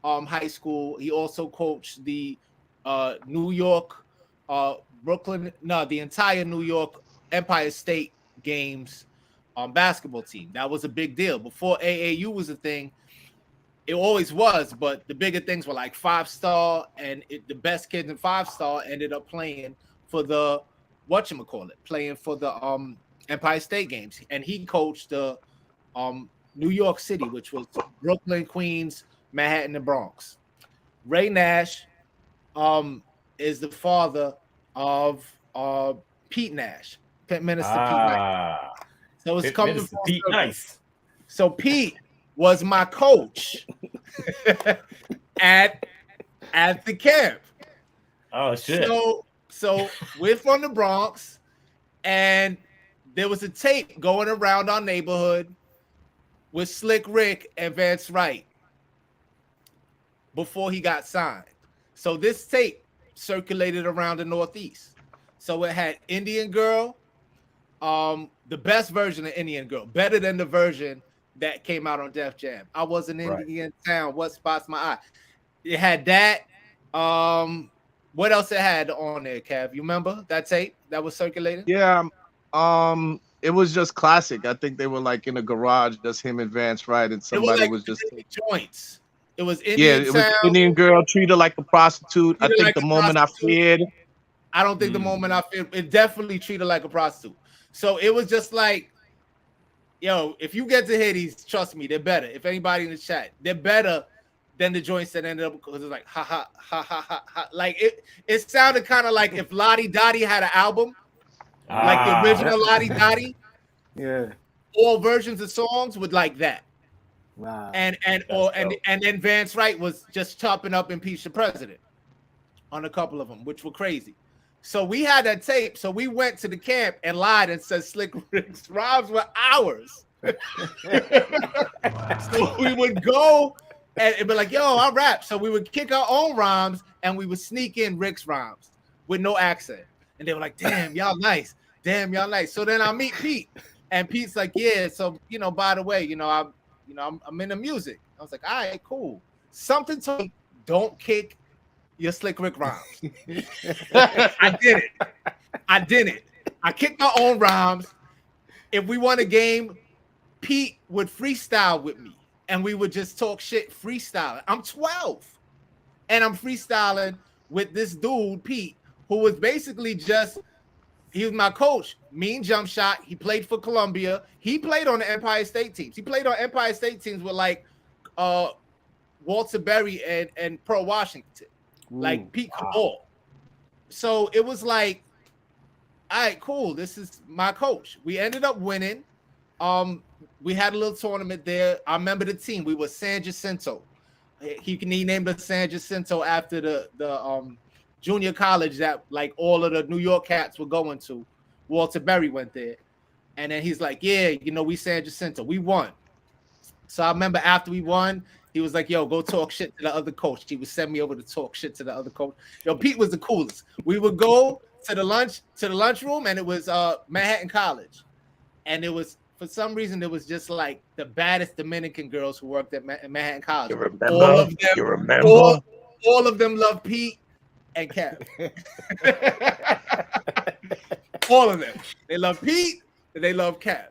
High School. He also coached the New York, Brooklyn, the entire New York Empire State Games basketball team. That was a big deal. Before AAU was a thing, it always was, but the bigger things were like 5-star, and the best kids in 5-star ended up playing for the playing for the Empire State Games. And he coached the New York City, which was Brooklyn, Queens, Manhattan, and Bronx. Ray Nash is the father of Pete Nash, Minister Pete Nash. So it's coming from Pete Nice. So Pete was my coach at the camp. Oh shit. So we're from the Bronx, and there was a tape going around our neighborhood with Slick Rick and Vance Wright before he got signed. So this tape circulated around the Northeast. So it had Indian Girl, the best version of Indian Girl, better than the version that came out on Def Jam. I was an Indian town. What spots my eye? It had that. What else it had on there, Kev? You remember that tape that was circulating? Yeah. It was just classic. I think they were like in a garage, just him and Vance Wright, and somebody was just joints. It was Indian. Yeah, it was Indian Girl, treat her like a prostitute. I think like the moment I feared. I don't think the moment I feared, it definitely treated her like a prostitute. So it was just like, yo, if you get to hear these, trust me, they're better. If anybody in the chat, they're better than the joints that ended up, because it's like ha ha ha ha ha ha. Like it sounded kind of like if Lottie Dottie had an album, like the original Lottie Dottie. Yeah. All versions of songs would like that. Wow. And then Vance Wright was just chopping up Impeach the President on a couple of them, which were crazy. So we had that tape. So we went to the camp and lied and said Slick Rick's rhymes were ours. So we would go and it'd be like, yo, I rap. So we would kick our own rhymes and we would sneak in Rick's rhymes with no accent. And they were like, damn, y'all nice. Damn, y'all nice. So then I meet Pete. And Pete's like, yeah, so, by the way, I'm in the music. I was like, all right, cool. Something told me, don't kick your Slick Rick rhymes. I did it. I kicked my own rhymes. If we won a game, Pete would freestyle with me, and we would just talk shit freestyling. I'm 12, and I'm freestyling with this dude, Pete, who was basically he was my coach. Mean jump shot. He played for Columbia. He played on the Empire State teams. He played on Empire State teams with like Walter Berry and Pearl Washington. Ooh, like Pete Cabal. So it was like, all right, cool. This is my coach. We ended up winning. We had a little tournament there. I remember the team. We were San Jacinto. He named us San Jacinto after the junior college that like all of the New York cats were going to. Walter Berry went there. And then he's like, yeah, we San Jacinto. We won. So I remember after we won, he was like, yo, go talk shit to the other coach. He would send me over to talk shit to the other coach. Yo, Pete was the coolest. We would go to the lunchroom, and it was Manhattan College. And it was, for some reason, it was just like the baddest Dominican girls who worked at Manhattan College. You remember? All of them love Pete and Kev. All of them. They love Pete and they love Kev.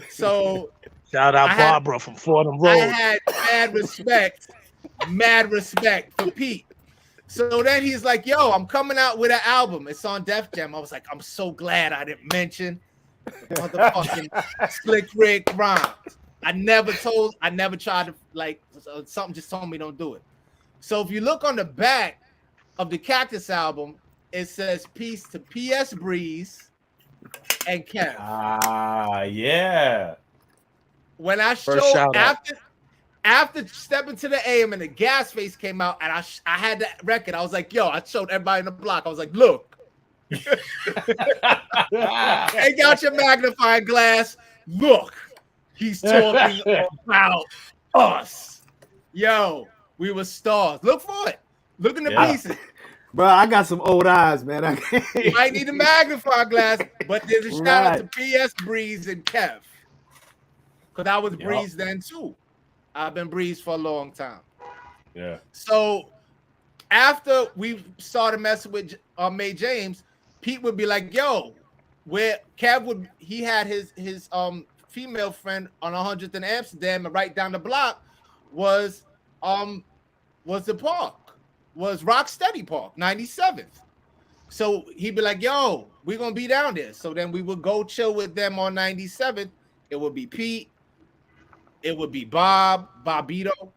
So shout out Barbara from Fordham Road. I had mad respect for Pete. So then he's like, yo, I'm coming out with an album. It's on Def Jam. I was like, I'm so glad I didn't mention the motherfucking Slick Rick rhymes. I never tried to, like, something just told me don't do it. So if you look on the back of the Cactus album, it says peace to PS Breeze and Kev. Yeah. When I showed after stepping to the AM and the Gas Face came out and I had that record, I was like, yo, I showed everybody in the block. I was like, look. Take out your magnifying glass. Look. He's talking about us. Yo, We were stars. Look for it. Look in the Yeah. pieces. Bro, I got some old eyes, man. I can't. You might need a magnifying glass, but there's a shout out to PS Breeze and Kev. Because I was Breeze then too. I've been Breeze for a long time. Yeah. So after we started messing with May James, Pete would be like, yo, where Kev would, he had his female friend on 100th in Amsterdam, and right down the block was the park, was Rocksteady Park, 97th. So he'd be like, yo, we're gonna be down there. So then we would go chill with them on 97th. It would be Pete, it would be Bobito,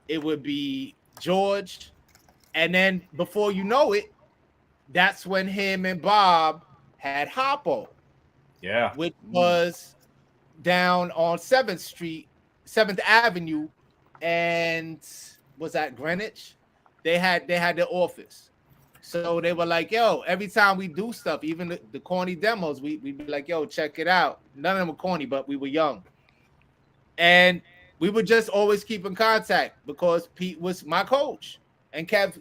it would be George, and then before you know it, that's when him and Bob had Hoppo. Yeah. Which was down on 7th Street, 7th Avenue, and was that Greenwich? They had their office. So they were like, yo, every time we do stuff, even the corny demos, we'd be like, yo, check it out. None of them were corny, but we were young. And we would just always keep in contact because Pete was my coach. And Kev,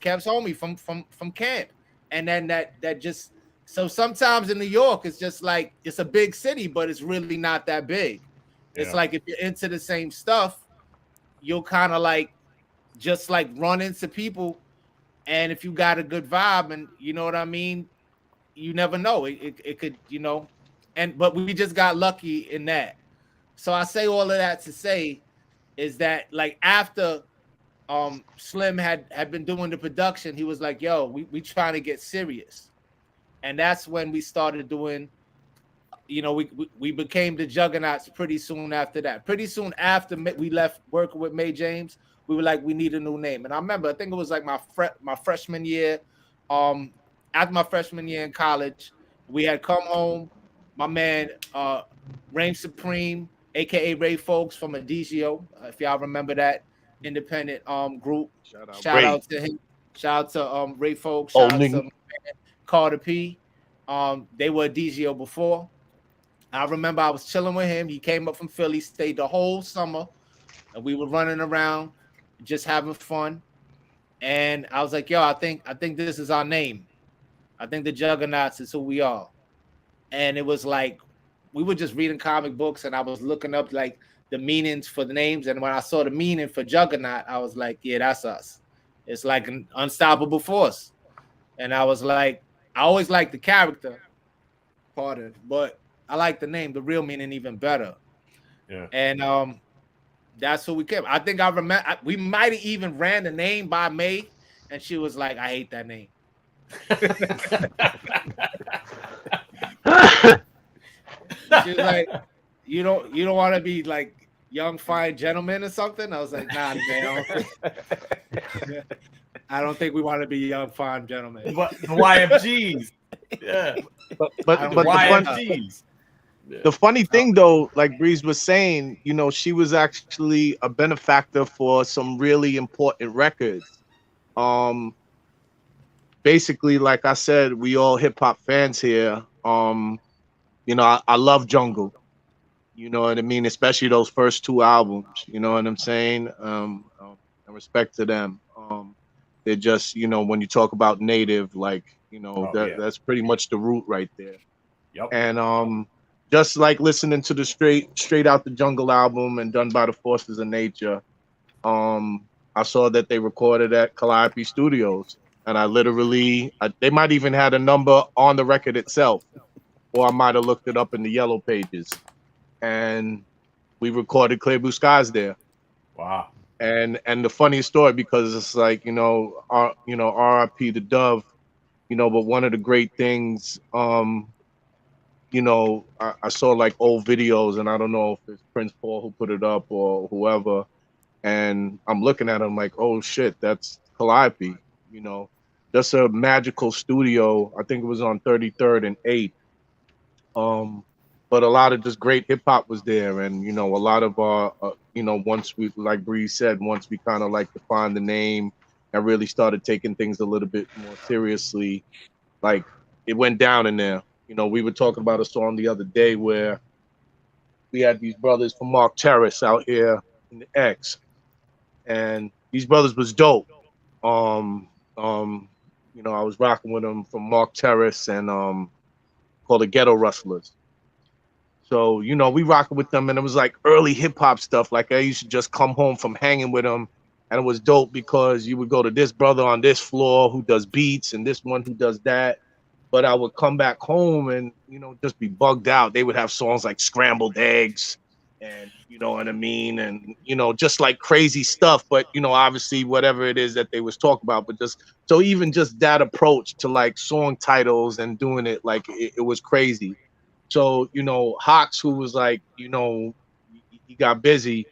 Kev's homie from camp. And then that just, so sometimes in New York, it's just like, it's a big city, but it's really not that big. Yeah. It's like if you're into the same stuff, you'll kind of like, just like run into people. And if you got a good vibe and you know what I mean, you never know. It could, but we just got lucky in that. So I say all of that to say is that like after Slim had been doing the production, he was like, yo, we trying to get serious. And that's when we started doing, we became the Juggernauts pretty soon after that. Pretty soon after we left working with May James, we were like, we need a new name. And I remember, I think it was like my freshman year. After my freshman year in college, we had come home. My man, Reign Supreme, aka Ray Folks from Adigio, if y'all remember that independent group. Shout out to him. Shout out to Ray Folks. Shout out to Carter P. They were Adigio before. I remember I was chilling with him. He came up from Philly, stayed the whole summer, and we were running around, just having fun. And I was like, yo, I think this is our name. I think the Juggernauts is who we are. And it was like, we were just reading comic books and I was looking up like the meanings for the names. And when I saw the meaning for Juggernaut, I was like, yeah, that's us. It's like an unstoppable force. And I was like, I always liked the character part of it, but I like the name, the real meaning even better. Yeah. And that's who we came. I think I remember we might have even ran the name by May, and she was like, I hate that name. She was like, you don't want to be like young fine gentleman or something? I was like, nah, man, I don't think we want to be young fine gentlemen. But the YFGs. Yeah. But the YFGs. The funny thing though, like Breeze was saying, she was actually a benefactor for some really important records. Basically, like I said, we all hip hop fans here. I love Jungle. You know what I mean? Especially those first two albums. You know what I'm saying? And respect to them. They're just, when you talk about Native, like, that's pretty much the root right there. Yep. And just like listening to the Straight Out the Jungle album and Done by the Forces of Nature, I saw that they recorded at Calliope Studios. And I literally, they might even had a number on the record itself, or I might have looked it up in the yellow pages. And we recorded Clear Blue Skies there. Wow. And the funniest story, because it's like, R.I.P. the Dove, but one of the great things, I saw like old videos, and I don't know if it's Prince Paul who put it up or whoever. And I'm looking at him like, oh shit, that's Calliope, That's a magical studio. I think it was on 33rd and 8th. But a lot of just great hip hop was there. And, a lot of our, once we, like Bree said, once we kind of like defined the name and really started taking things a little bit more seriously, like it went down in there. We were talking about a song the other day where we had these brothers from Mark Terrace out here in the X. And, these brothers was dope. You know, I was rocking with them from Mark Terrace and called the Ghetto Rustlers. So, you know, we rocking with them, and it was like early hip hop stuff. Like I used to just come home from hanging with them, and it was dope because you would go to this brother on this floor who does beats and this one who does that. But I would come back home and, you know, just be bugged out. They would have songs like Scrambled Eggs and, you know what I mean? And, you know, just like crazy stuff. But, you know, obviously whatever it is that they was talking about, but just, so even just that approach to like song titles and doing it, like it was crazy. So, you know, Hawks, who was like, you know, he got busy,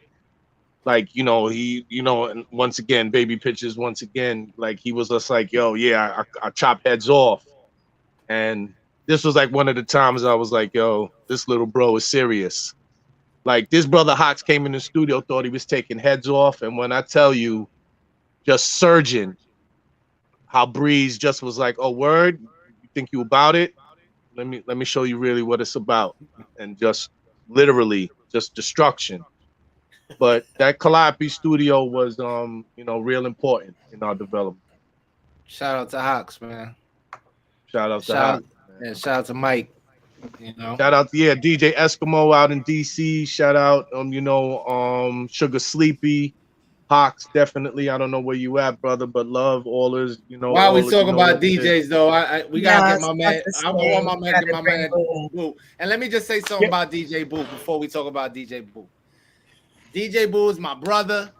like, you know, and once again, Baby Pictures, once again, like he was just like, yo, yeah, I chop heads off. And this was like one of the times I was like, yo, this little bro is serious. Like this brother Hawks came in the studio, thought he was taking heads off. And when I tell you, just surging, how Breeze just was like, oh, word, you think you about it? Let me show you really what it's about. And just literally just destruction. But that Calliope studio was you know, real important in our development. Shout out to Hawks, man. Shout out to Hawks. And shout out to Mike. You know. Shout out to DJ Eskimo out in DC. Shout out you know, Sugar Sleepy. Hawks, definitely. I don't know where you at, brother, but love all is, you know. While we talk talking about DJs though, we gotta get my man. I want my man to get my man Boo. And let me just say something about DJ Boo before we talk about DJ Boo. DJ Boo is my brother.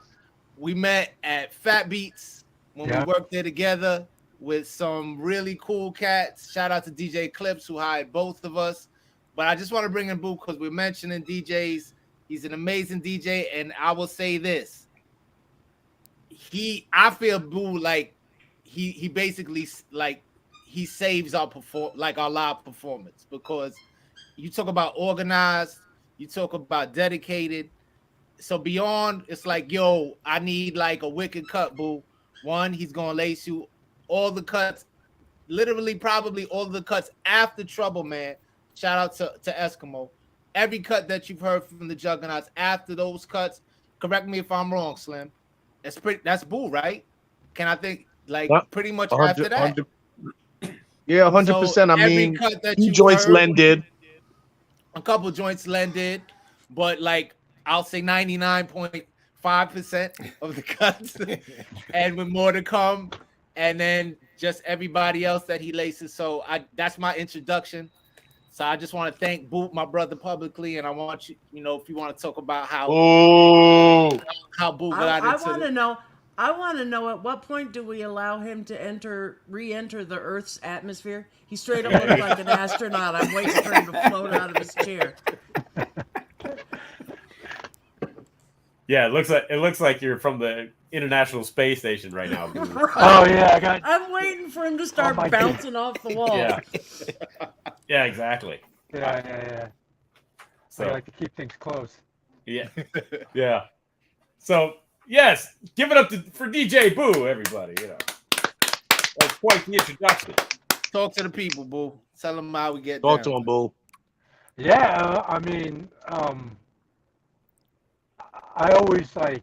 We met at Fat Beats when we worked there together with some really cool cats. Shout out to DJ Clips who hired both of us. But I just want to bring in Boo because we're mentioning DJs. He's an amazing DJ, and I will say this. I feel Boo like he basically like he saves our our live performance, because you talk about organized, you talk about dedicated. So beyond, it's like, yo, I need like a wicked cut, Boo. One, he's gonna lace you all the cuts, literally probably all the cuts after Trouble, man. Shout out to Eskimo. Every cut that you've heard from the Juggernauts after those cuts, correct me if I'm wrong, Slim. That's Boo, right? Can I think like pretty much after that? Yeah, 100%. I mean, two joints Len did. A couple joints Len did, but like I'll say 99.5% of the cuts, and with more to come, and then just everybody else that he laces. So that's my introduction. So I just want to thank Boo, my brother, publicly, and I want you, you know, if you want to talk about how Boo got into. I want to know at what point do we allow him to re-enter the Earth's atmosphere? He straight up looks like an astronaut. I'm waiting for him to float out of his chair. Yeah, it looks like you're from the International Space Station right now. Right. Oh yeah, I'm waiting for him to start bouncing off the wall. Yeah. Yeah, exactly. Yeah. So I like to keep things close. Yeah. Yeah. So yes, give it up for DJ Boo, everybody. You know, that's quite the introduction. Talk to the people, Boo. Tell them how we get. Talk to them, Boo. Yeah, I mean, I always like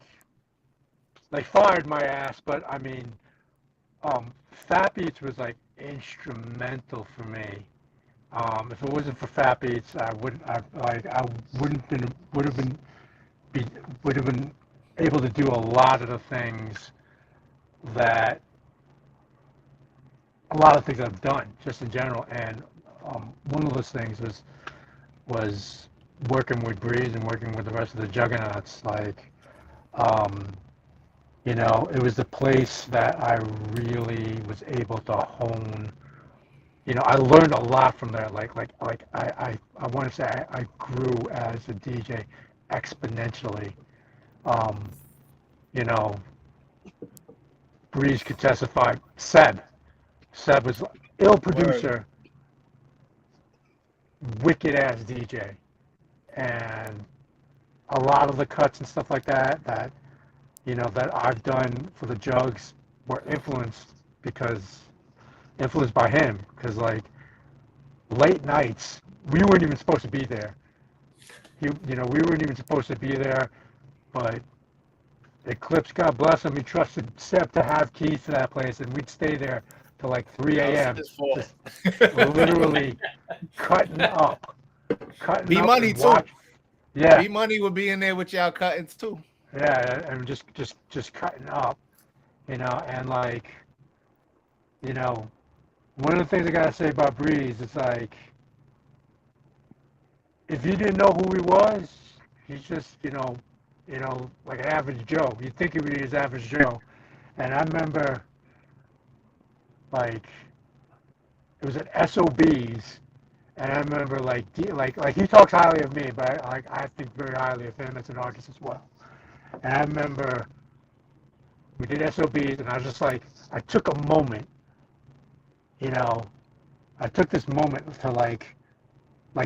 fired my ass, but I mean, Fat Beats was like instrumental for me. If it wasn't for Fat Beats, I would have been able to do a lot of the things that I've done just in general. And one of those things was working with Breeze and working with the rest of the Juggernauts. Like, you know, it was the place that I really was able to hone. You know, I learned a lot from there. Like I want to say I grew as a DJ exponentially. You know, Breeze could testify. Seb was ill producer, wicked ass DJ, and a lot of the cuts and stuff like that you know that I've done for the Jugs were influenced by him, because like late nights we weren't even supposed to be there. We weren't even supposed to be there, but Eclipse, God bless him, he trusted Seb to have keys to that place, and we'd stay there till like 3 a.m. His fault. Just literally cutting up B Money and too. watch. Yeah, B Money would be in there with y'all cutting too. yeah, and just cutting up, and like, one of the things I gotta say about Breeze is like, if you didn't know who he was, he's just, like an average Joe. You'd think he was his average Joe. And I remember, like, it was at SOBs, and I remember, like he talks highly of me, but I think very highly of him as an artist as well. And I remember we did SOBs, and I was just like, I took a moment, I took this moment to like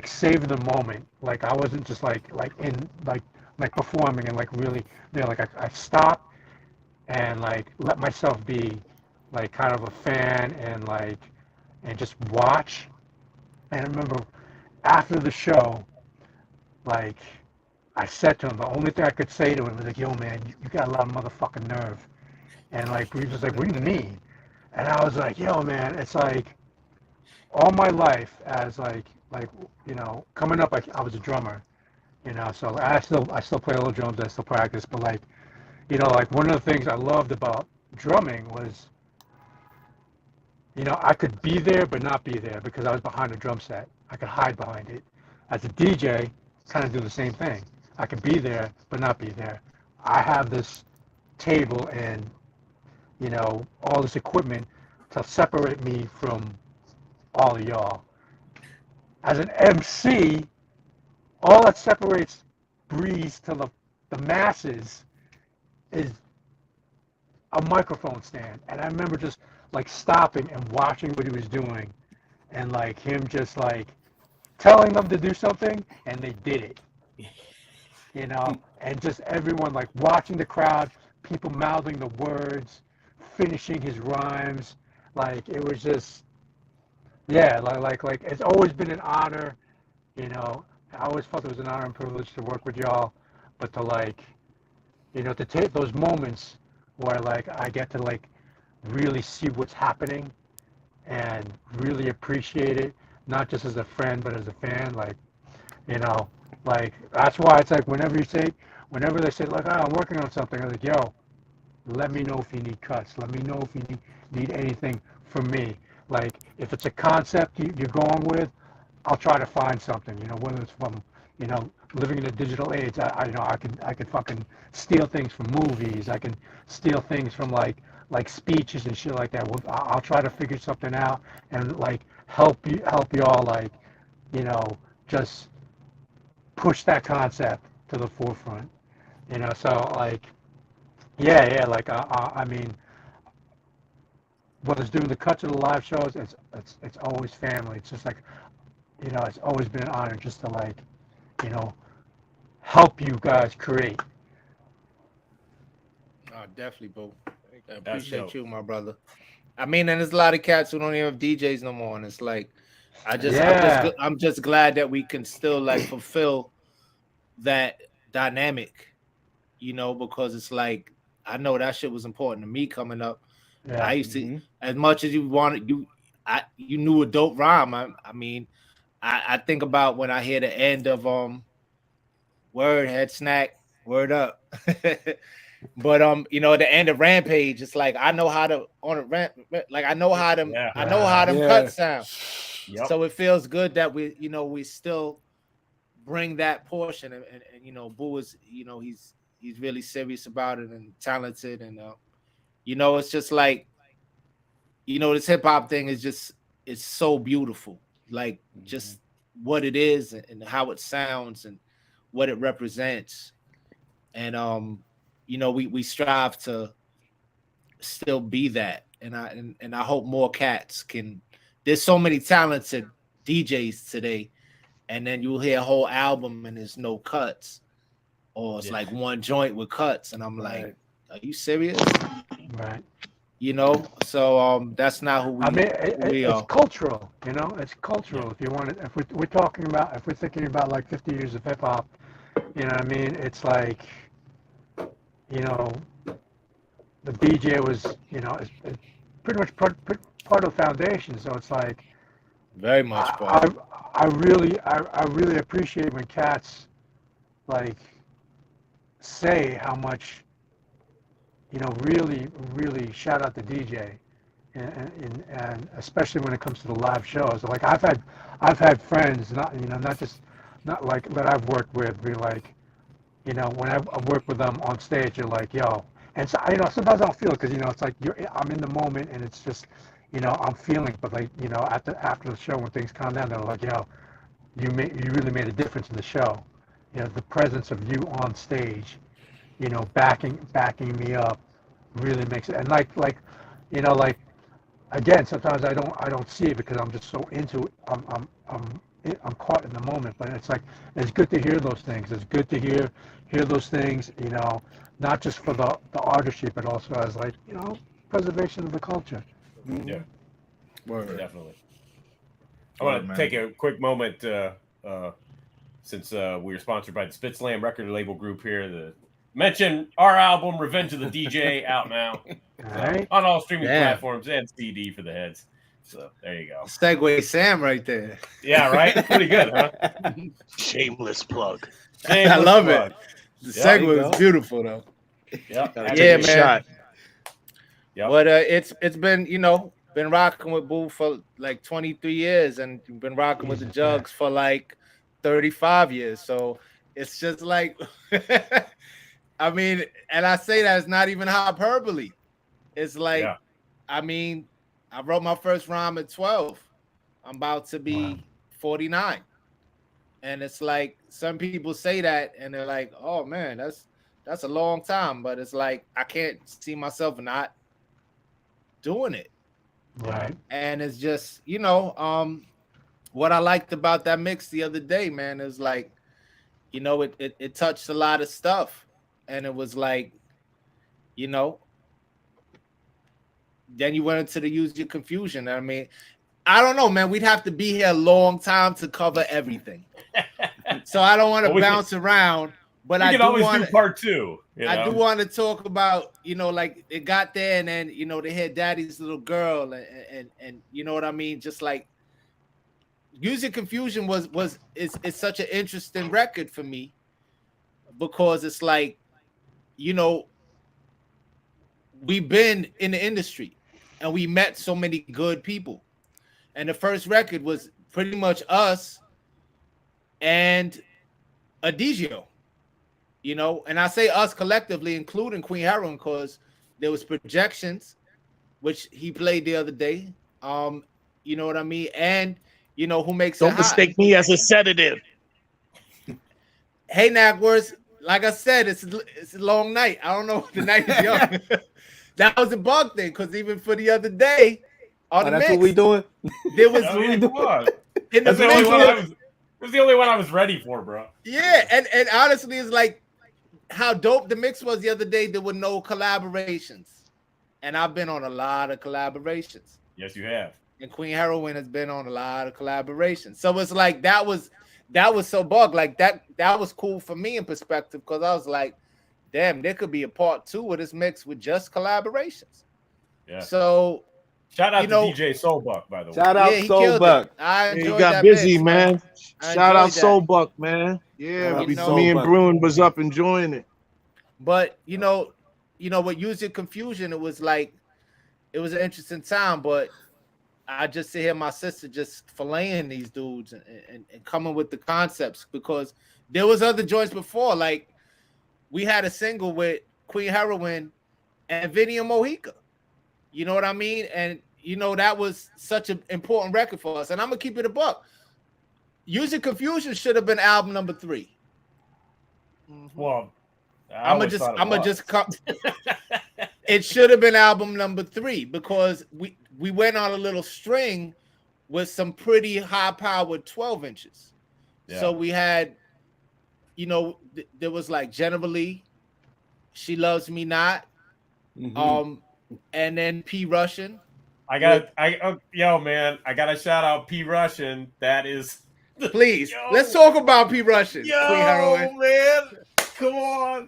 save the moment. Like I wasn't just like in like performing and like really, like I stopped and like let myself be like kind of a fan and just watch. And I remember after the show, like I said to him, the only thing I could say to him was like, "Yo, man, you got a lot of motherfucking nerve." And like he was like, "What do you mean?" And I was like, "Yo, man, it's like all my life as coming up, I was a drummer, so I still play a little drums, I still practice, but like one of the things I loved about drumming was I could be there but not be there because I was behind a drum set. I could hide behind it. As a DJ, kind of do the same thing. I could be there but not be there. I have this table and all this equipment to separate me from all of y'all. As an MC, all that separates Breeze to the masses is a microphone stand. And I remember just like stopping and watching what he was doing and like him just like telling them to do something and they did it. And just everyone like watching the crowd, people mouthing the words, finishing his rhymes. Like it was just, yeah, like it's always been an honor, I always felt it was an honor and privilege to work with y'all, but to like, to take those moments where like I get to like really see what's happening and really appreciate it, not just as a friend but as a fan, like, like that's why it's like whenever they say like, "Oh, I'm working on something," I'm like, "Yo, let me know if you need cuts. Let me know if you need anything from me. Like, if it's a concept you're going with, I'll try to find something, whether it's from, living in a digital age, I can fucking steal things from movies. I can steal things from like speeches and shit like that. I'll try to figure something out and like help y'all like, just push that concept to the forefront, so like, yeah, like, I mean, whether it's doing the cuts or the live shows, it's always family. It's just like, it's always been an honor just to like, help you guys create. Oh, definitely, bro. I That's appreciate dope. you, my brother. I mean, and there's a lot of cats who don't even have DJs no more, and it's like, Yeah. I'm just glad that we can still like fulfill that dynamic, because it's like I know that shit was important to me coming up. Yeah. I used to, as much as you wanted, you knew a dope rhyme. I mean, I think about when I hear the end of Word Head Snack, Word Up. But the end of Rampage, it's like I know how to on a ramp, like I know how them cuts sound. Yep. So it feels good that we still bring that portion, and Boo is, he's really serious about it and talented, and it's just like, this hip hop thing is just, it's so beautiful, like just what it is and how it sounds and what it represents, and we strive to still be that, and I hope more cats can. There's so many talented DJs today, and then you'll hear a whole album and there's no cuts, or it's like one joint with cuts, and I'm like, are you serious? Right. So that's not who we. I mean, we it's are. cultural. It's cultural. If you want it, if we're talking about, if we're thinking about like 50 years of hip hop, you know what I mean? It's like, you know, the DJ was, you know, is pretty much part of the foundation. So it's like, Very much part. I really appreciate when cats like say how much, you know, really shout out the DJ, and especially when it comes to the live shows. Like I've had friends, not like that I've worked with, be like, you know, when I've worked with them on stage, you're like, yo, and so, you know, sometimes I don't feel it because, you know, it's like I'm in the moment and it's just, you know, I'm feeling, but like, you know, after the show when things calm down, they're like, yo, you really made a difference in the show. You know, the presence of you on stage, you know, backing me up really makes it. And like, you know, like, again, sometimes I don't see it because I'm just so into it. I'm caught in the moment. But it's like, it's good to hear those things. It's good to hear those things, you know, not just for the artistry, but also as like, you know, preservation of the culture. Yeah, Word. definitely. I want to take a quick moment since we're sponsored by the Spitslam record label group here. To mention our album "Revenge of the DJ" out now. All right. On all streaming Damn. platforms and CD for the heads. So there you go. Segway Sam right there. Yeah, right? Pretty good, huh? Shameless plug. I love plug. it. The There you segue go. was beautiful though. Yep. Gotta Yeah, take a man. shot. Yep. But it's been, you know, been rocking with Boo for like 23 years and been rocking with the Jugs for like 35 years. So it's just like, I mean, and I say that it's not even hyperbole. It's like, Yeah. I mean, I wrote my first rhyme at 12. I'm about to be 49. And it's like, some people say that and they're like, oh man, that's a long time. But it's like, I can't see myself not doing it. Right. And it's just, you know, what I liked about that mix the other day, man, is like, you know, it touched a lot of stuff. And it was like, you know, then you went into the Use Your Confusion. I mean, I don't know, man. We'd have to be here a long time to cover everything. So I don't want to bounce around, but I can do always want do part two. You know? I do want to talk about, you know, like it got there and then, you know, they had Daddy's Little Girl and you know what I mean? Just like Use Your Confusion is such an interesting record for me because it's like, you know, we've been in the industry and we met so many good people. And the first record was pretty much us and Adigio, you know, and I say us collectively, including Queen Heroine, because there was Projections, which he played the other day. You know what I mean? And you know who makes it Don't hot. mistake me as a sedative. Hey, Nagworth, like I said, it's a long night. I don't know. The night is young. That was a bug thing, because even for the other day, on the that's mix, what we doing. there was Oh, yeah, come on. in the That's the only mix, one it was the only one I was ready for, bro. yeah, and honestly, it's like how dope the mix was the other day. There were no collaborations, and I've been on a lot of collaborations. Yes, you have. And Queen Heroine has been on a lot of collaborations. So it's like that was so bug. Like that was cool for me in perspective, because I was like, damn, there could be a part 2 of this mix with just collaborations. Yeah. So shout out you to know, DJ Soulbuck, by the way. Shout out he Soul killed Buck. it. I Yeah, enjoyed you got that busy, mix, man. I Shout out enjoyed that. Soul Buck, man. Yeah, Shout out You know, me and Soulbuck. Bruin was up enjoying it. But you know, with Use Your Confusion, it was like it was an interesting time. But I just see here my sister just filleting these dudes and coming with the concepts, because there was other joints before. Like we had a single with Queen Heroine and Vinny and Mojica. You know what I mean? And you know, that was such an important record for us. And I'm gonna keep it a buck. Use Your Confusion should have been album number 3. Well, I'm gonna just come. It should have been album number 3, because we went on a little string with some pretty high-powered 12 inches. Yeah. So we had, you know, there was like Generally, She Loves Me Not, and then P. Russian. Yo, man, I gotta shout out P. Russian. That is, Please, Yo. let's talk about P. Russian. Queen yo, Heroine. man, come on.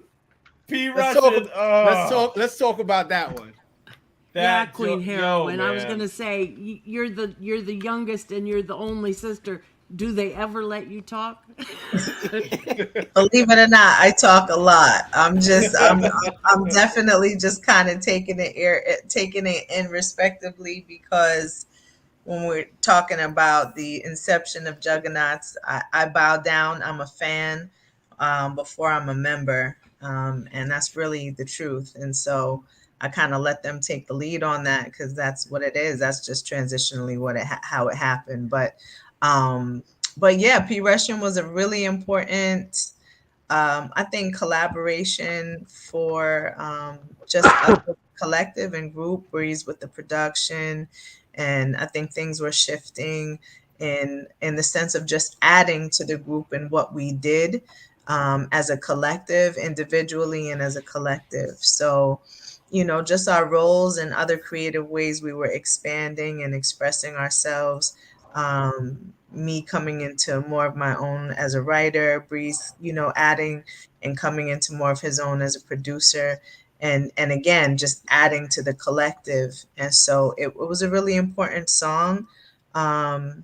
P. Let's Russian. let's talk about that one. Yeah, Queen Heroine. I was man. gonna say you're the youngest and you're the only sister. Do they ever let you talk? Believe it or not, I talk a lot. I'm definitely just kind of taking it in respectively, because when we're talking about the inception of Juggernauts, I bow down. I'm a fan before I'm a member, and that's really the truth. And so I kind of let them take the lead on that, because that's what it is. That's just transitionally how it happened. But yeah, P. Russian was a really important, I think, collaboration for just a collective and group. Breeze with the production, and I think things were shifting in the sense of just adding to the group and what we did as a collective, individually and as a collective. So, just our roles and other creative ways we were expanding and expressing ourselves. Me coming into more of my own as a writer, Breeze, adding and coming into more of his own as a producer, and again just adding to the collective. And so it was a really important song. I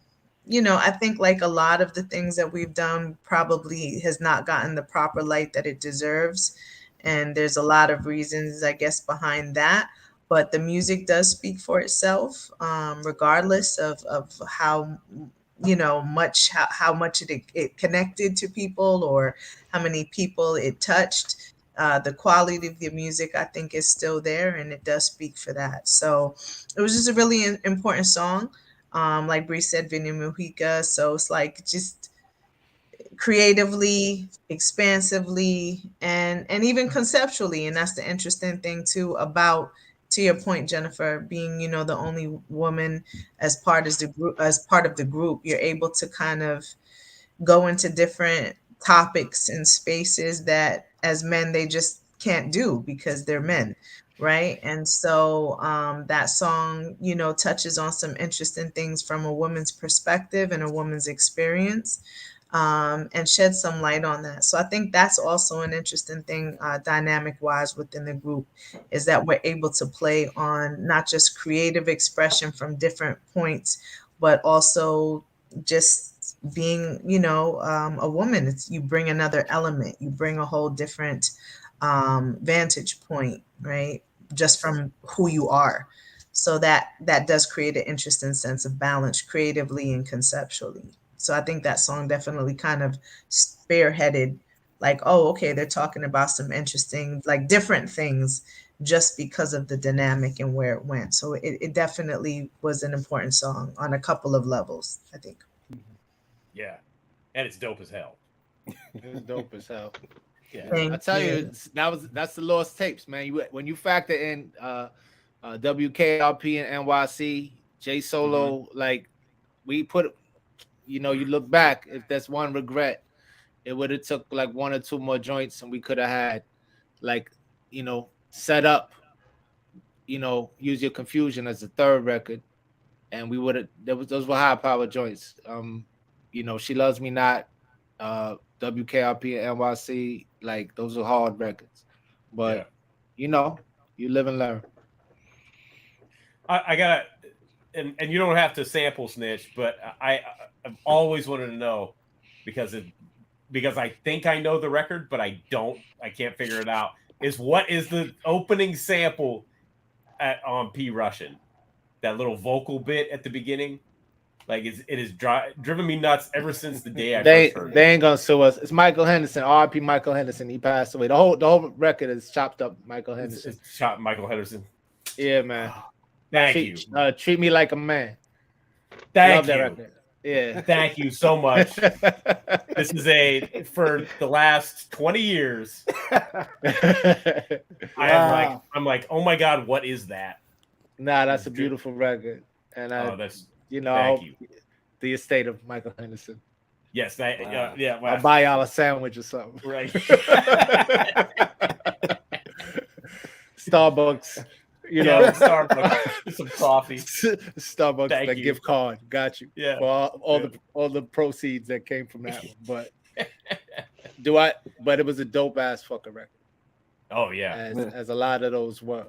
think, like a lot of the things that we've done, probably has not gotten the proper light that it deserves, and there's a lot of reasons, I guess, behind that. But the music does speak for itself, regardless of how how much it connected to people, or how many people it touched. The quality of the music, I think, is still there, and it does speak for that. So it was just a really important song. Like Bree said, Vinny Mujica. So it's like just creatively, expansively, and even conceptually. And that's the interesting thing too about, to your point, Jennifer, being the only woman as part of the group. You're able to kind of go into different topics and spaces that as men they just can't do because they're men, right? And so that song touches on some interesting things from a woman's perspective and a woman's experience, and shed some light on that. So I think that's also an interesting thing, dynamic wise, within the group, is that we're able to play on not just creative expression from different points, but also just being, a woman. You bring another element, you bring a whole different vantage point, right? Just from who you are. So that does create an interesting sense of balance creatively and conceptually. So I think that song definitely kind of spearheaded, like, oh, okay, they're talking about some interesting, like, different things, just because of the dynamic and where it went. So it definitely was an important song on a couple of levels, I think. Yeah, and it's dope as hell. It's dope as hell. Yeah, Thank I tell you. that's the lost tapes, man. When you factor in WKRP and NYC, J Solo, like we put, you look back, if that's one regret, it would have took like one or two more joints, and we could have had, like, set up, Use Your Confusion as the third record, and we would have. Those were high power joints. She Loves Me Not, WKRP and NYC, like those are hard records. But you live and learn. I gotta, and you don't have to sample snitch, but I've always wanted to know, because I think I know the record, but I can't figure it out. What is the opening sample on P. Russian? That little vocal bit at the beginning, like it has driven me nuts ever since the day I first heard it. They ain't gonna sue us. It's Michael Henderson, R.I.P. Michael Henderson. He passed away. The whole record is chopped up. Michael Henderson. It's chopped Michael Henderson. Yeah, man. Thank you. Treat Me Like a Man. Thank Love that you. record. Yeah. Thank you so much. This is for the last 20 years. I'm like, oh my God, what is that? Nah, that's a beautiful record. And that's I hope the estate of Michael Henderson. Yes, yeah. I'll buy y'all a sandwich or something. Right. Starbucks. Starbucks, some coffee. Starbucks, that gift card. Got you. Yeah. For all the proceeds that came from that one. But it was a dope ass fucking record. Oh yeah. as a lot of those were.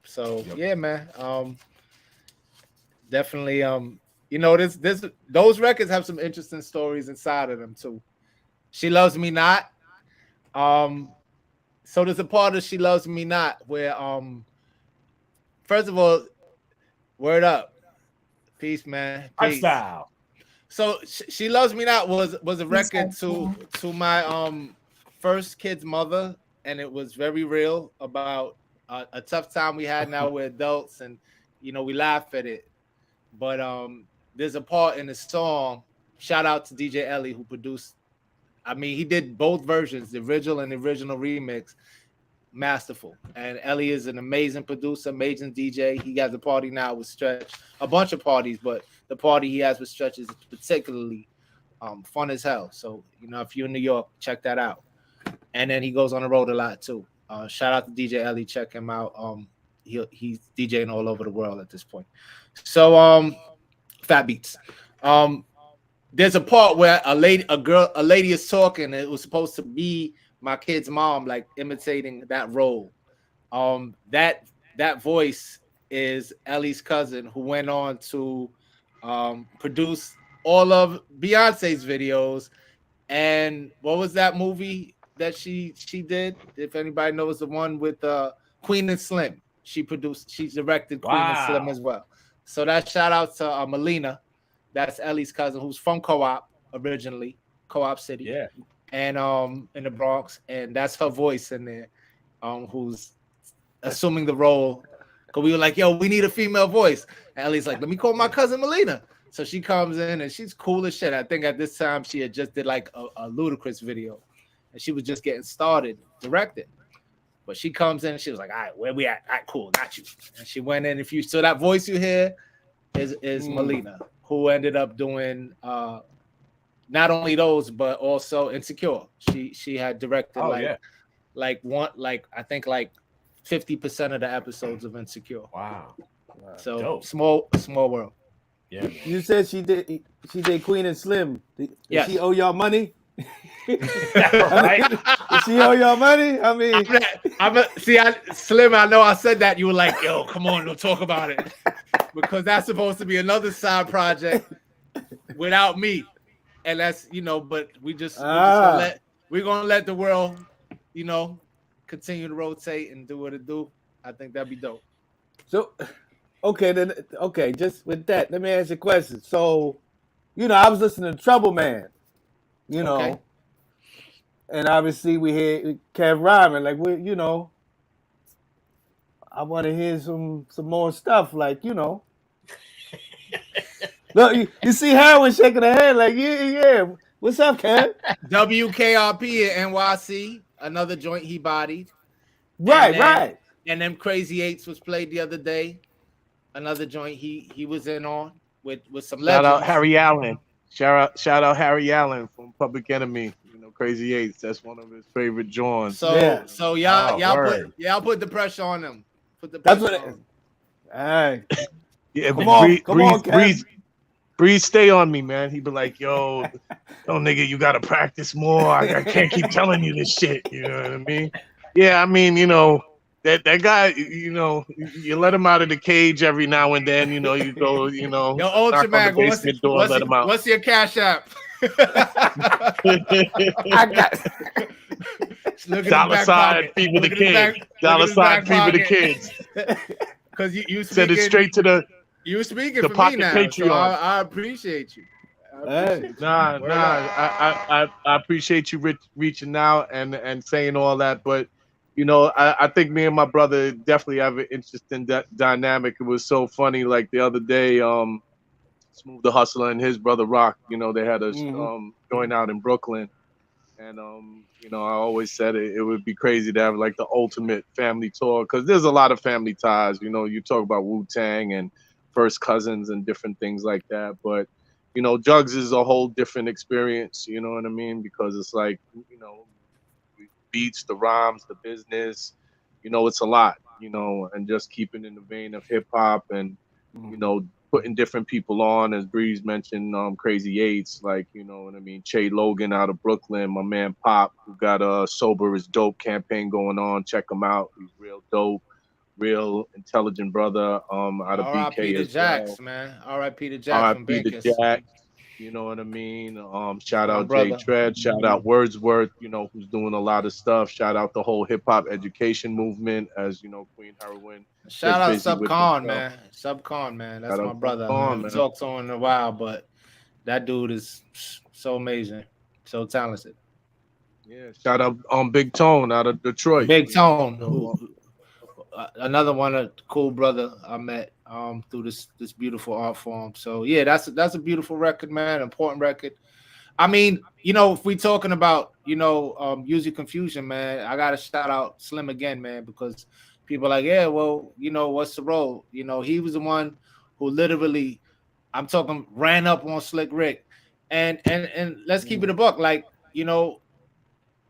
So Yep. yeah, man. Definitely. You know, this those records have some interesting stories inside of them too. She Loves Me Not. So there's a part of She Loves Me Not where first of all, word up, peace, man, peace. Lifestyle. So She Loves Me Not was a record to my first kid's mother, and it was very real about a tough time we had. Now we're adults, and you know we laugh at it. But there's a part in the song. Shout out to DJ Ellie who produced. I mean, he did both versions, the original and the original remix. Masterful. And Ellie is an amazing producer, amazing DJ. He has a party now with Stretch, a bunch of parties, but the party he has with Stretch is particularly fun as hell. So, you know, if you're in New York, check that out. And then he goes on the road a lot too. Shout out to DJ Ellie, check him out. He's DJing all over the world at this point. So Fat Beats. There's a part where a lady is talking, and it was supposed to be my kid's mom, like imitating that role. That voice is Ellie's cousin, who went on to produce all of Beyonce's videos. And what was that movie that she did? If anybody knows, the one with Queen and Slim. She directed Queen and Slim as well. So that shout out to Melina. That's Ellie's cousin, who's from Co-op originally, Co-op City. Yeah. And in the Bronx, and that's her voice in there, who's assuming the role. Cause we were like, yo, we need a female voice. And Ellie's like, let me call my cousin Melina. So she comes in and she's cool as shit. I think at this time she had just did like a Ludacris video, and she was just getting started directing. But she comes in and she was like, all right, where we at? All right, cool, got you. And she went in. So that voice you hear is Melina, who ended up doing not only those, but also Insecure. She had directed I think 50% of the episodes of Insecure. Wow. So dope. small world. Yeah. Man. You said she did Queen and Slim. Did she owe y'all money? Right? Did she owe y'all money? I mean, Slim, I know I said that. You were like, yo, come on, we'll talk about it. Because that's supposed to be another side project without me. And that's, you know, but we're gonna let the world, you know, continue to rotate and do what it do. I think that'd be dope. so okay, just with that, let me ask you a question. So, you know, I was listening to Trouble Man, you know, Okay. and obviously we hear Kev Ryman, like you know, I want to hear some more stuff, like, you know. Look, you see Heroine shaking her head like, yeah. What's up, Kev? WKRP in NYC, another joint he bodied. Right. And them Crazy Eights was played the other day. Another joint he was in on with some legends. Shout out Harry Allen. Shout out Harry Allen from Public Enemy. You know, Crazy Eights. That's one of his favorite joints. So word. y'all put the pressure on them. Put the That's pressure what. on them. All right. Yeah, Come on, Kev. Breeze, stay on me, man. He be like, yo, nigga, you gotta practice more. I can't keep telling you this shit. You know what I mean? Yeah, I mean, you know, that guy, you know, you let him out of the cage every now and then. You know, you go, you know, Yo, knock on the Ultraman, basement door, let him out. what's your Cash App? I got. Dollar sign, feed the kids. Dollar sign, feed the kids. Because you Send it straight to the. You speaking the for me pocket now, Patreon. so I appreciate you. Nah. I appreciate you reaching out and saying all that, but you know, I think me and my brother definitely have an interesting dynamic. It was so funny, like the other day, Smooth the Hustler and his brother Rock, you know, they had us going out in Brooklyn, and you know, I always said it would be crazy to have like the ultimate family tour, because there's a lot of family ties. You know, you talk about Wu-Tang and first cousins and different things like that, but you know, Jugs is a whole different experience, you know what I mean? Because it's like, you know, beats, the rhymes, the business, you know, it's a lot, you know, and just keeping in the vein of hip hop and, you know, putting different people on, as Breeze mentioned, Crazy Eights, like, you know what I mean, Che Logan out of Brooklyn, my man Pop, who got a Sober is Dope campaign going on. Check him out. He's real dope, real intelligent brother, out of R.I.P. BK to as well. Jax, man. R.I.P. to Jax from RIP to Binkers. Jack. You know what I mean? Shout My out Jay brother. Tread, shout out Wordsworth, you know, who's doing a lot of stuff. Shout out the whole hip hop education movement, as you know, Queen Heroine Shout gets out busy with Subcon, the show. man. Subcon, man. That's Shout my out brother. I Subcon, haven't man. talked to him in a while, but that dude is so amazing, so talented. Yeah, shout out Big Tone out of Detroit. Big Tone, So, another one, a cool brother I met through this beautiful art form. So yeah, that's a beautiful record, man. Important record. I mean, you know, if we talking about, you know, music confusion, man, I gotta shout out Slim again, man, because people are like, yeah, well, you know, what's the role? You know, he was the one who literally, I'm talking, ran up on Slick Rick, and let's keep it a buck, like, you know,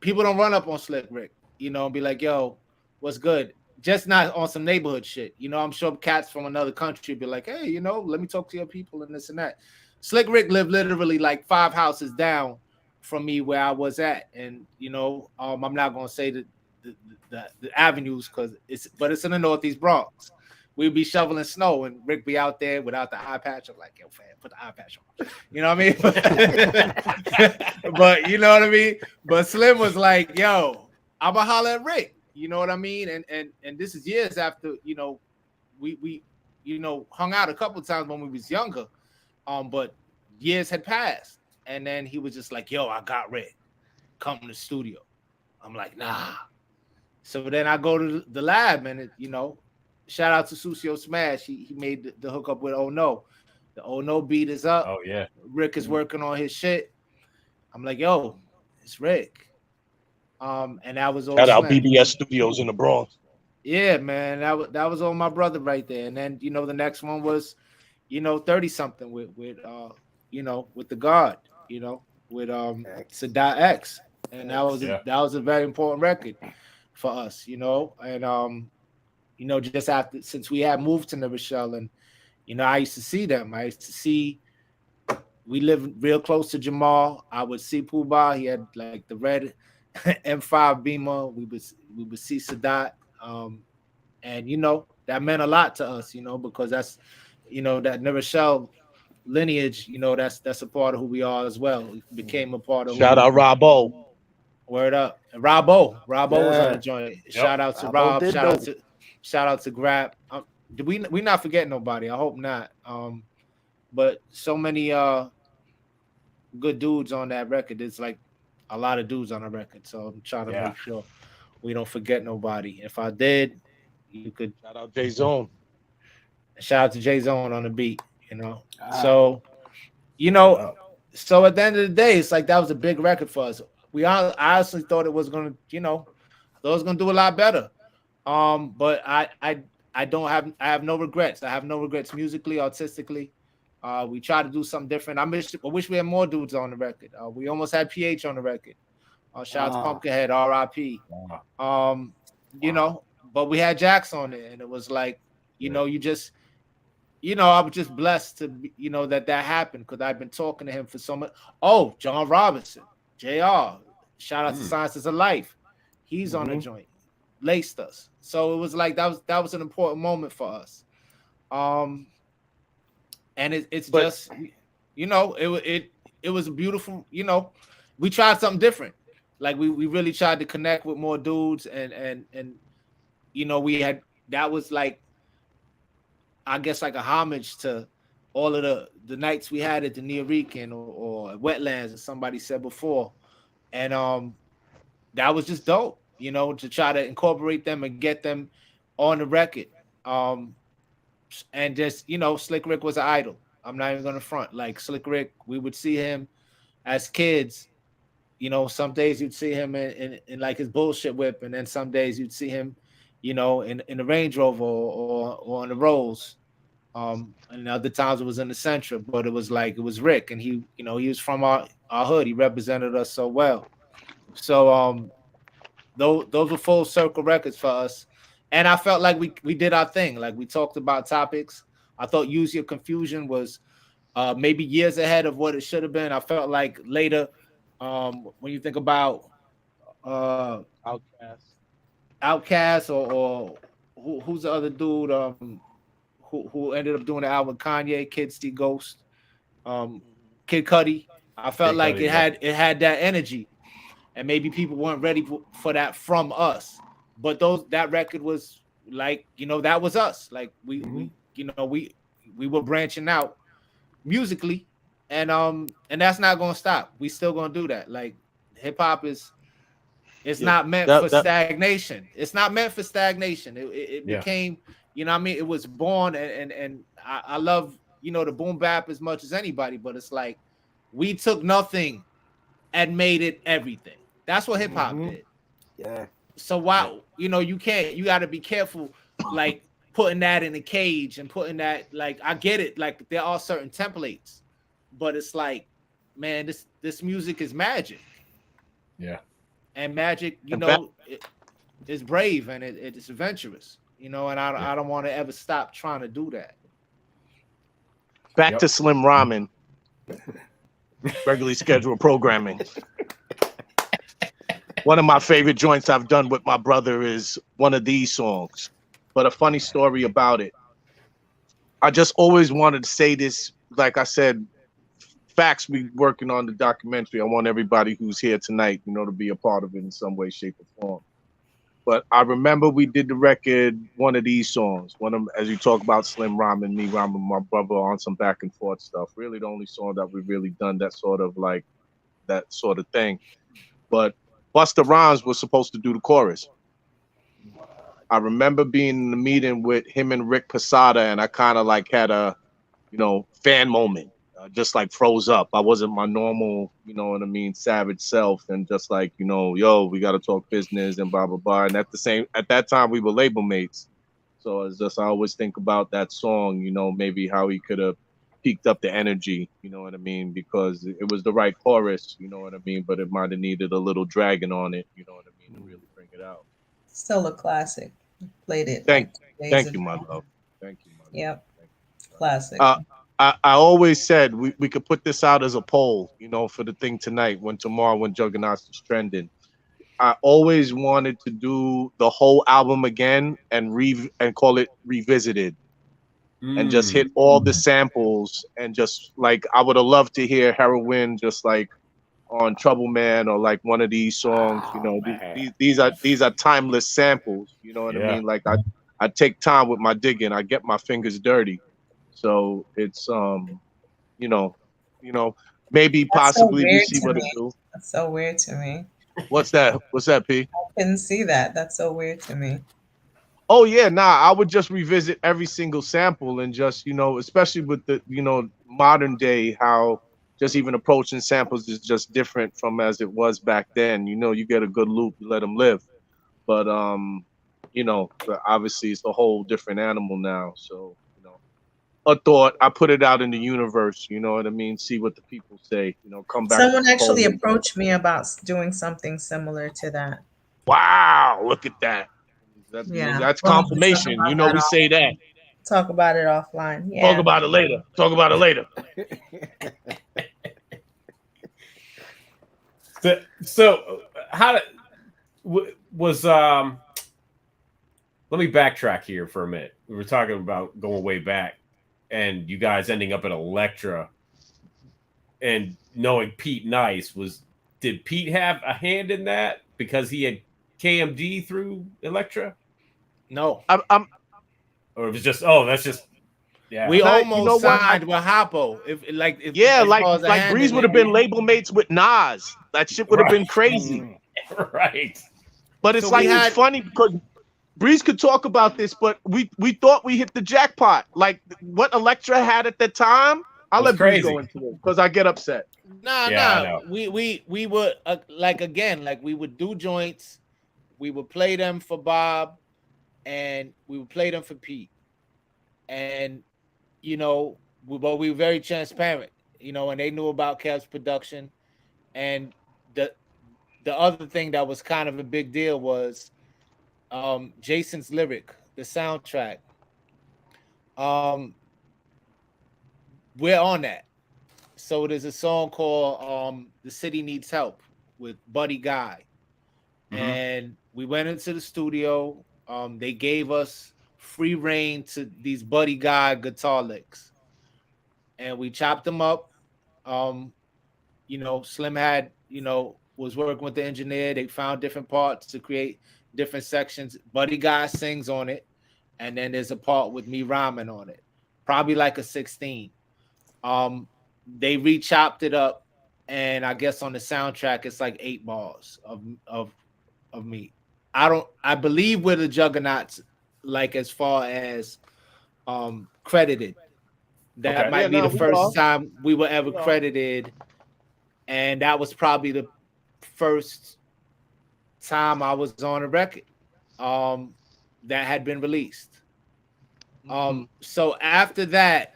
people don't run up on Slick Rick, you know, and be like, yo, what's good? Just not on some neighborhood shit. You know, I'm sure cats from another country be like, hey, you know, let me talk to your people and this and that. Slick Rick lived literally like 5 houses down from me where I was at. And, you know, I'm not going to say the avenues but it's in the Northeast Bronx. We'd be shoveling snow and Rick be out there without the eye patch. I'm like, yo, fam, put the eye patch on. You know what I mean? But you know what I mean? But Slim was like, yo, I'ma holler at Rick. You know what I mean? And this is years after, you know, we you know, hung out a couple of times when we was younger. But years had passed. And then he was just like, yo, I got Rick. Come to the studio. I'm like, nah. So then I go to the lab and you know, shout out to Susio Smash. He made the hookup with Oh No. The Oh No beat is up. Oh yeah. Rick is working on his shit. I'm like, yo, it's Rick. And that was all. shout out Slim. BBS Studios in the Bronx. Yeah, man, that was all my brother right there. And then you know the next one was, you know, 30 something with you know, with the God, you know, with Sadat X, and that was a very important record for us, you know, and you know, just after since we had moved to New Rochelle, and you know, I used to see them. I used to see. We lived real close to Jamal. I would see Pooh. He had like the red M5 Beamer. We would see Sadat, and you know that meant a lot to us, you know, because that's, you know, that New Rochelle lineage, you know, that's a part of who we are as well. It became a part of Shout out Robbo. Word up. And Robbo was on the Yeah. joint. Yep. Shout out to Robbo Rob. did Shout out to Grab. Did we not forget nobody? I hope not. But so many good dudes on that record. It's like a lot of dudes on the record. So I'm trying to make sure we don't forget nobody. If I did, you could Shout out J Zone. shout out to J Zone on the beat, you know. So, you know, so at the end of the day, it's like that was a big record for us. I honestly thought it was gonna, you know, I thought it was gonna do a lot better. But I have no regrets. I have no regrets musically, artistically. We tried to do something different. I wish we had more dudes on the record. We almost had PH on the record. Shout out to Pumpkinhead, R.I.P. You know, but we had Jax on it, and it was like, you know, you just, you know, I was just blessed to, you know, that happened because I've been talking to him for so much. Oh, John Robinson, JR. Shout out to Sciences of Life. He's on the joint, laced us. So it was like that was an important moment for us. And it's just, you know, it was beautiful. You know, we tried something different. Like we really tried to connect with more dudes, and you know, that was like, I guess, like a homage to all of the nights we had at the Neorican or Wetlands, as somebody said before. And that was just dope, you know, to try to incorporate them and get them on the record. And just, you know, Slick Rick was an idol. I'm not even gonna front. Like Slick Rick, we would see him as kids. You know, some days you'd see him in like his bullshit whip, and then some days you'd see him, you know, in the Range Rover or on the Rolls. And other times it was in the Sentra, but it was Rick, and he, you know, he was from our hood. He represented us so well. So those were full circle records for us. And I felt like we did our thing. Like we talked about topics. I thought Use Your Confusion was maybe years ahead of what it should have been. I felt like later, when you think about Outcast. Outkast or who's the other dude who ended up doing the album with Kanye, Kid See Ghost, Kid Cudi. I felt Kid like Cudi, yeah. it had that energy, and maybe people weren't ready for that from us. But that record was like, that was us. Like we were branching out musically, and that's not gonna stop. We still gonna do that. Like hip hop it's not meant for stagnation. It's not meant for stagnation. It became, what I mean, it was born, and I love, the boom bap as much as anybody, but it's like we took nothing and made it everything. That's what hip hop did. Yeah. So why, you got to be careful, like putting that in a cage and putting that, like, I get it, like there are certain templates, but it's like, man, this music is magic. Yeah. And magic, is brave and it's adventurous, and I don't want to ever stop trying to do that. Back to Slim Ramen. Regularly scheduled programming. One of my favorite joints I've done with my brother is one of these songs. But a funny story about it. I just always wanted to say this, like I said, facts, we working on the documentary. I want everybody who's here tonight, to be a part of it in some way, shape, or form. But I remember we did the record, one of these songs, one of them, as you talk about Slim Ramen, me Ramen, my brother, on some back and forth stuff. Really the only song that we've really done that sort of thing. But Busta Rhymes was supposed to do the chorus. I remember being in the meeting with him and Rick Posada, and I kind of like had a, fan moment. Just like froze up. I wasn't my normal, savage self, and just like, yo, we got to talk business and blah, blah, blah. And at that time we were label mates. So it's just, I always think about that song, maybe how he could have peaked up the energy, because it was the right chorus, but it might have needed a little dragging on it, to really bring it out. Still a classic. Played it. Thank you, my love. Thank you, my love. Yep. Classic. I always said we could put this out as a poll, for the thing tonight, when Juggernauts is trending. I always wanted to do the whole album again and call it Revisited. And just hit all the samples, and just like, I would have loved to hear Heroine just like on Trouble Man, or like one of these songs. These are timeless samples. You know what I mean? Like I take time with my digging. I get my fingers dirty. So it's maybe possibly we see what it do. That's so weird to me. What's that? What's that, P? I couldn't see that. That's so weird to me. Oh yeah, I would just revisit every single sample, and just, especially with the, modern day, how just even approaching samples is just different from as it was back then. You get a good loop, you let them live. But obviously it's a whole different animal now. So, a thought, I put it out in the universe, you know what I mean? See what the people say, come back. Someone actually approached me about doing something similar to that. Wow, look at that. That's confirmation. We say that. Talk about it offline. Yeah. Talk about it later. So how was let me backtrack here for a minute. We were talking about going way back, and you guys ending up at Elektra, and knowing Pete Nice. Did Pete have a hand in that because he had KMD through Elektra? No, or it was just, that's just, yeah. We almost signed with Hoppo. If like Breeze would have been label mates with Nas. That shit would have been crazy. Right. But it's it's funny because Breeze could talk about this, but we thought we hit the jackpot. Like what Elektra had at the time. I'll let Breeze go into it because I get upset. Nah. We would we would do joints. We would play them for Bob, and we would play them for Pete. And, but we were very transparent, and they knew about Kev's production. And the other thing that was kind of a big deal was Jason's lyric, the soundtrack. we're on that. So there's a song called "The City Needs Help" with Buddy Guy, and we went into the studio. They gave us free reign to these Buddy Guy guitar licks, and we chopped them up. Slim had, was working with the engineer. They found different parts to create different sections. Buddy Guy sings on it, and then there's a part with me rhyming on it, probably like a 16. They re-chopped it up, and I guess on the soundtrack it's like 8 bars of me. I believe we're the Juggernauts, like as far as credited. That might be the first time we were ever credited, and that was probably the first time I was on a record that had been released. So after that,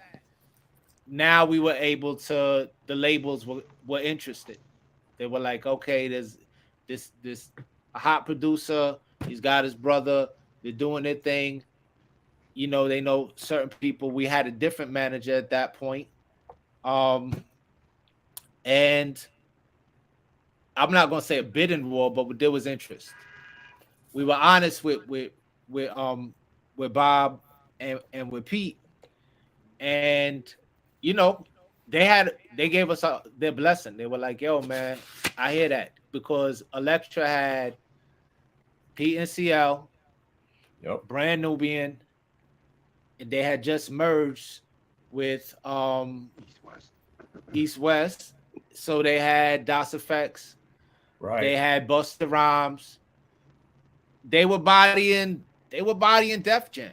now we were able to, the labels were interested. They were like, okay, there's this a hot producer, he's got his brother, they're doing their thing. They know certain people. We had a different manager at that point. And I'm not gonna say a bidding war, but there was interest. We were honest with Bob and with Pete, and they gave us their blessing. They were like, "Yo, man, I hear that," because Elektra had Pete and CL, Brand Nubian, and they had just merged with East West. So they had DOS Effects. Right. They had Busta Rhymes. They were bodying Def Jam.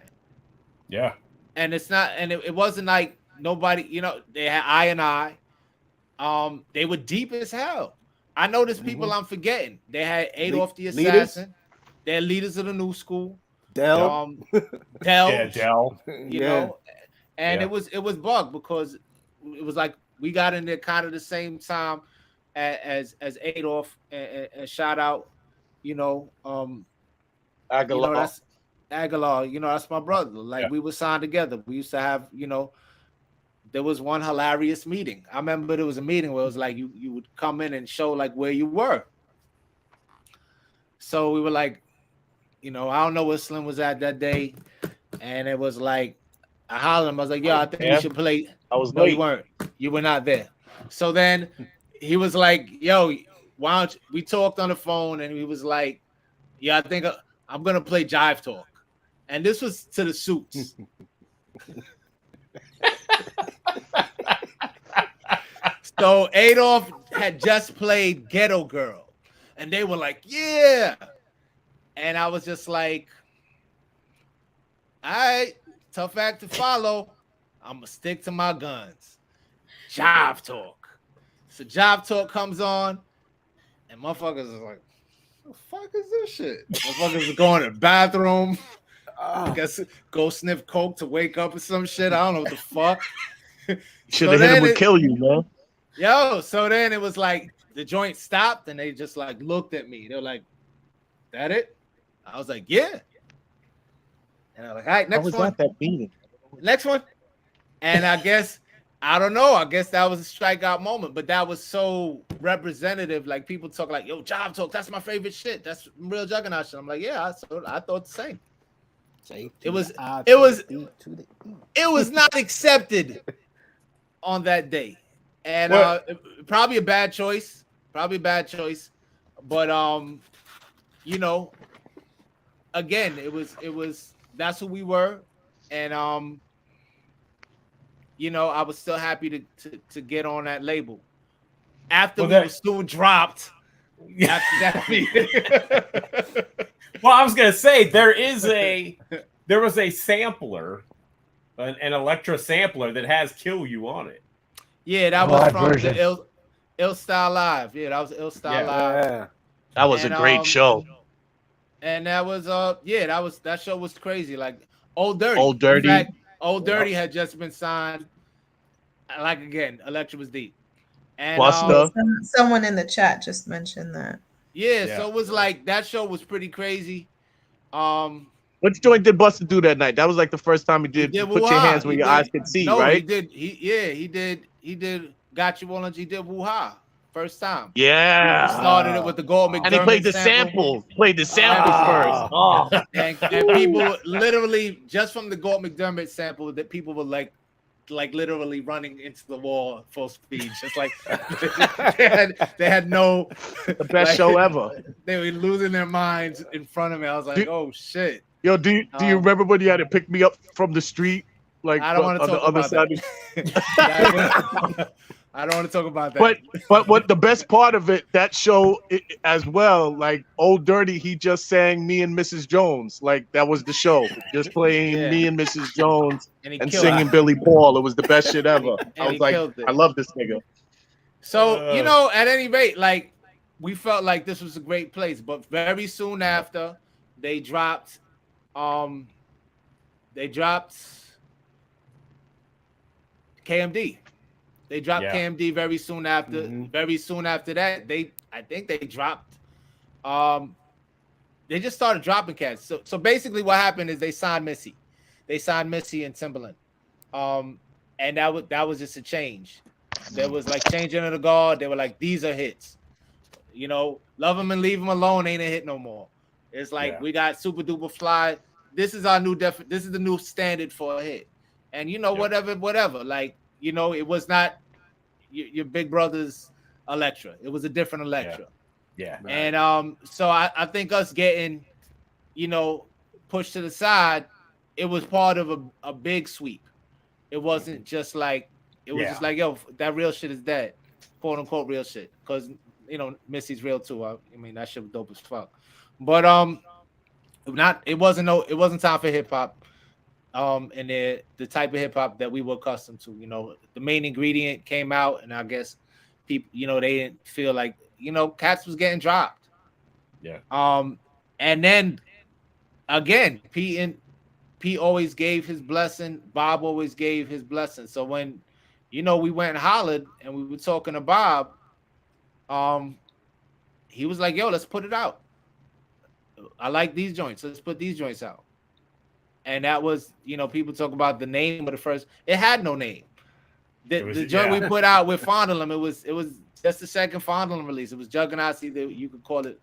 Yeah. And it wasn't like nobody, they had I. They were deep as hell. I know there's people I'm forgetting. They had Adolf the Assassin. They had Leaders of the New School. Del. Del. You know, and it was bug because it was like we got in there kind of the same time as Adolf and shout out, Aguilar. That's Aguilar, that's my brother. Like we were signed together. We used to have, there was one hilarious meeting. I remember there was a meeting where it was like you would come in and show like where you were. So we were like, I don't know where Slim was at that day. And it was like, I hollered at him. I was like, yo, I think we should play. I was no, you weren't. You were not there. So then he was like, yo, why don't you? We talked on the phone and he was like, yeah, I think I'm going to play Jive Talk. And this was to the Suits. So Adolf had just played Ghetto Girl. And they were like, yeah. And I was just like, all right, tough act to follow. I'm going to stick to my guns. Jive Talk. So Jive Talk comes on, and motherfuckers are like, what the fuck is this shit? Motherfuckers are going to the bathroom. I guess go sniff coke to wake up or some shit. I don't know what the fuck. Should have hit him with Kill You, man. Yo, so then it was like the joint stopped and they just like looked at me. They're like, that it? I was like, yeah. And I was like, all right, next one. At that meeting? Next one. And I guess, I don't know. I guess that was a strikeout moment, but that was so representative. Like people talk like, yo, Jive Talk, that's my favorite shit. That's real Juggernaut shit. I'm like, yeah, I thought the same. It was not accepted on that day. And probably a bad choice. But again, it was that's who we were. And I was still happy to get on that label. After we were soon dropped. After that. Well, I was gonna say there was a sampler, an Electra sampler that has "Kill You" on it. Yeah, that was from the Ill Style Live. Yeah, that was Ill Style Live. Yeah. That was a great show. And that was that show was crazy. Like Old Dirty. In fact, Old Dirty had just been signed. Like again, Electra was deep. And someone in the chat just mentioned that. Yeah, so it was like that show was pretty crazy. Which joint did Busta do that night? That was like the first time he did, He did put your Woo-Ha. hands where He your did- eyes could see, no, right? he did. He did. Got you on. He did Woo-Ha first time. Yeah. He started it with the Gold McDermott And he played the sample. samples first. Oh, And people literally just from the Gold McDermott sample that people were like literally running into the wall full speed, just like they had no the best show ever. They were losing their minds in front of me. I was like, oh shit. Yo, do you remember when you had to pick me up from the street, like I don't want to on the talk other about side? that. I don't want to talk about that. But what the best part of it, that show as well, like Old Dirty, he just sang Me and Mrs. Jones. Like that was the show. Just playing Me and Mrs. Jones and singing Billy Paul. It was the best shit ever. I was like, I love this nigga. So, you know, at any rate, like we felt like this was a great place, but very soon after they dropped KMD. They dropped KMD very soon after. Very soon after that, I think they dropped. They just started dropping cats. So basically, what happened is they signed Missy. They signed Missy and Timbaland. And that was just a change. There was like changing of the guard. They were like, these are hits. You know, Love Them and Leave Them Alone ain't a hit no more. It's like we got Super Duper Fly. This is our this is the new standard for a hit. And you know, whatever. Like, you know, it was not your big brother's Electra. It was a different Electra. Yeah. And so I think us getting, you know, pushed to the side, it was part of a big sweep. It wasn't just like just like, yo, that real shit is dead, quote unquote real shit. Because you know, Missy's real too. I mean, that shit was dope as fuck. But it wasn't time for hip hop. And the type of hip hop that we were accustomed to. You know, the main ingredient came out, and I guess people, you know, they didn't feel like, you know, cats was getting dropped. Yeah. And then again, Pete always gave his blessing. Bob always gave his blessing. So when, you know, we went and hollered and we were talking to Bob, he was like, yo, let's put it out. I like these joints. Let's put these joints out. And that was, you know, people talk about the name of the first. It had no name. The joint we put out with Fondlem, it was just the second Fondlem release. It was Juggernauts. Either you could call it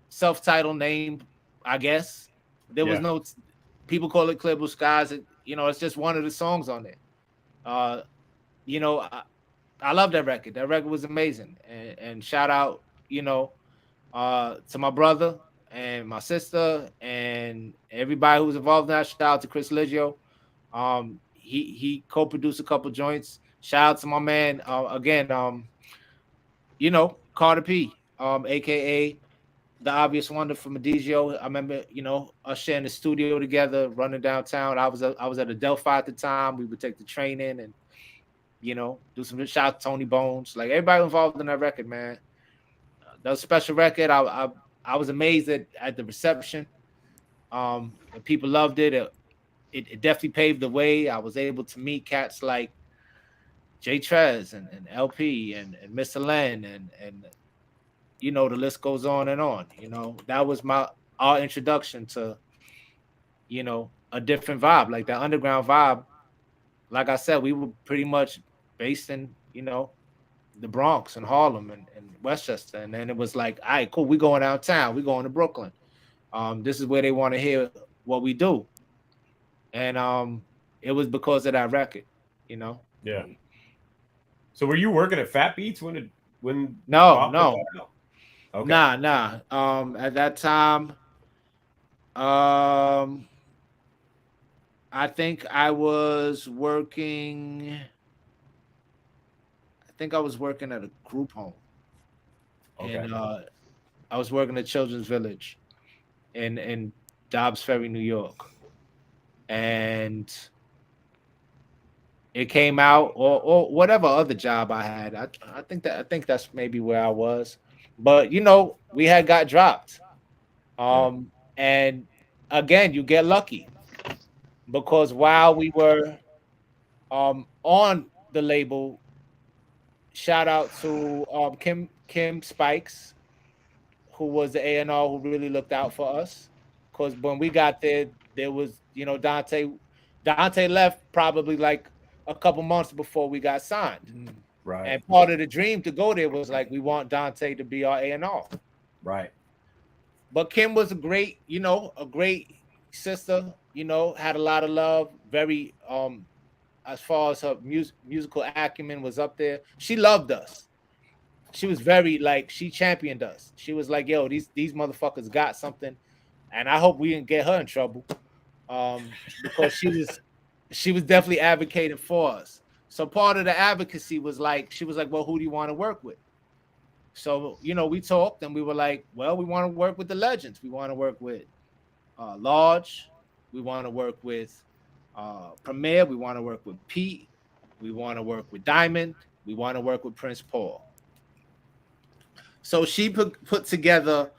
self-titled name, I guess. There was no people call it Clear Blue Skies. You know, it's just one of the songs on there. You know, I love that record. That record was amazing. And shout out, you know, to my brother and my sister and everybody who was involved in that. Shout out to Chris Liggio. He co-produced a couple joints. Shout out to my man again. You know, Carter P, aka the Obvious Wonder from Adigio. I remember, you know, us sharing the studio together, running downtown. I was at Adelphi at the time. We would take the train in and, you know, do some shout out to Tony Bones. Like everybody involved in that record, man. That was a special record. I was amazed at the reception. And people loved it. It definitely paved the way. I was able to meet cats like Jay Trez and LP and Mr. Len and you know, the list goes on and on. You know, that was our introduction to, you know, a different vibe, like that underground vibe. Like I said, we were pretty much based in, you know, the Bronx and Harlem and Westchester. And then it was like, all right, cool, we going downtown, we going to Brooklyn. This is where they want to hear what we do. And it was because of that record, you know. Yeah. So were you working at Fat Beats when No. Okay. Nah. At that time, I think I was working at a group home. Okay. And I was working at Children's Village in Dobbs Ferry, New York. And it came out, or whatever other job I had. I think that's maybe where I was. But you know, we had got dropped. And again, you get lucky because while we were on the label, shout out to Kim Spikes, who was the A&R who really looked out for us. because when we got there was, you know, Dante left probably like a couple months before we got signed. Right. And part of the dream to go there was like, we want Dante to be our A&R. Right. But Kim was a great sister, you know, had a lot of love, very as far as her musical acumen was up there. She loved us. She was very like, she championed us. She was like, yo, these motherfuckers got something, and I hope we didn't get her in trouble, because she was definitely advocating for us. So part of the advocacy was like, she was like, well, who do you want to work with? So, you know, we talked and we were like, well, we want to work with the legends. We want to work with Large. We want to work with Premier. We want to work with Pete. We want to work with Diamond. We want to work with Prince Paul. So she put together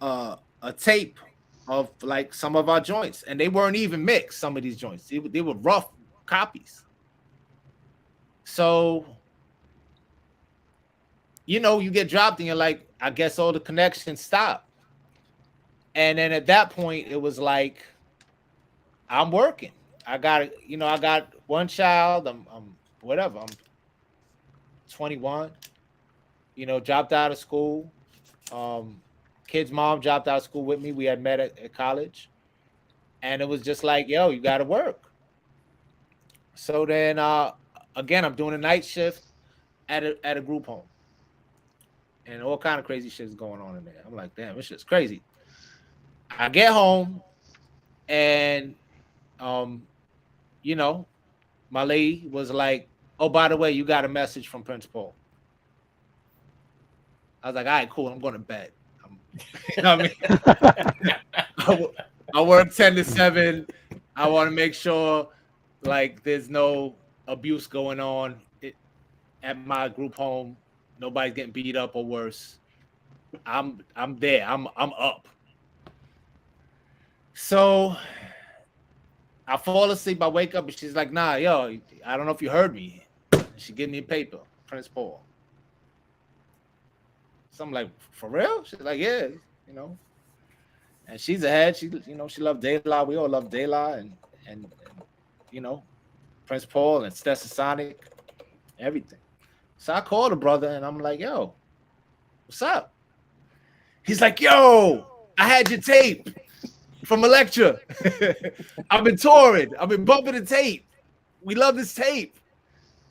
a tape of like some of our joints, and they weren't even mixed. Some of these joints, they were rough copies. So, you know, you get dropped and you're like, I guess all the connections stop. And then at that point, it was like, I'm working. I got one child. I'm 21. You know, dropped out of school. Kid's mom dropped out of school with me. We had met at college. And it was just like, yo, you got to work. So then, again, I'm doing a night shift at a group home. And all kind of crazy shit is going on in there. I'm like, damn, this shit's crazy. I get home and, you know, my lady was like, oh, by the way, you got a message from Prince Paul. I was like, all right, cool. I'm going to bed. You know what I mean? I work 10 to 7. I want to make sure like there's no abuse going on at my group home. Nobody's getting beat up or worse. I'm there. I'm up. So I fall asleep. I wake up and she's like, nah, yo, I don't know if you heard me. She gave me a paper, Prince Paul. So I'm like, for real? She's like, yeah, you know. And she's ahead. She, you know, she loved De La. We all love De La and you know, Prince Paul and Stetsasonic, everything. So I called the brother and I'm like, yo, what's up? He's like, yo, I had your tape from a lecture. I've been touring. I've been bumping the tape. We love this tape.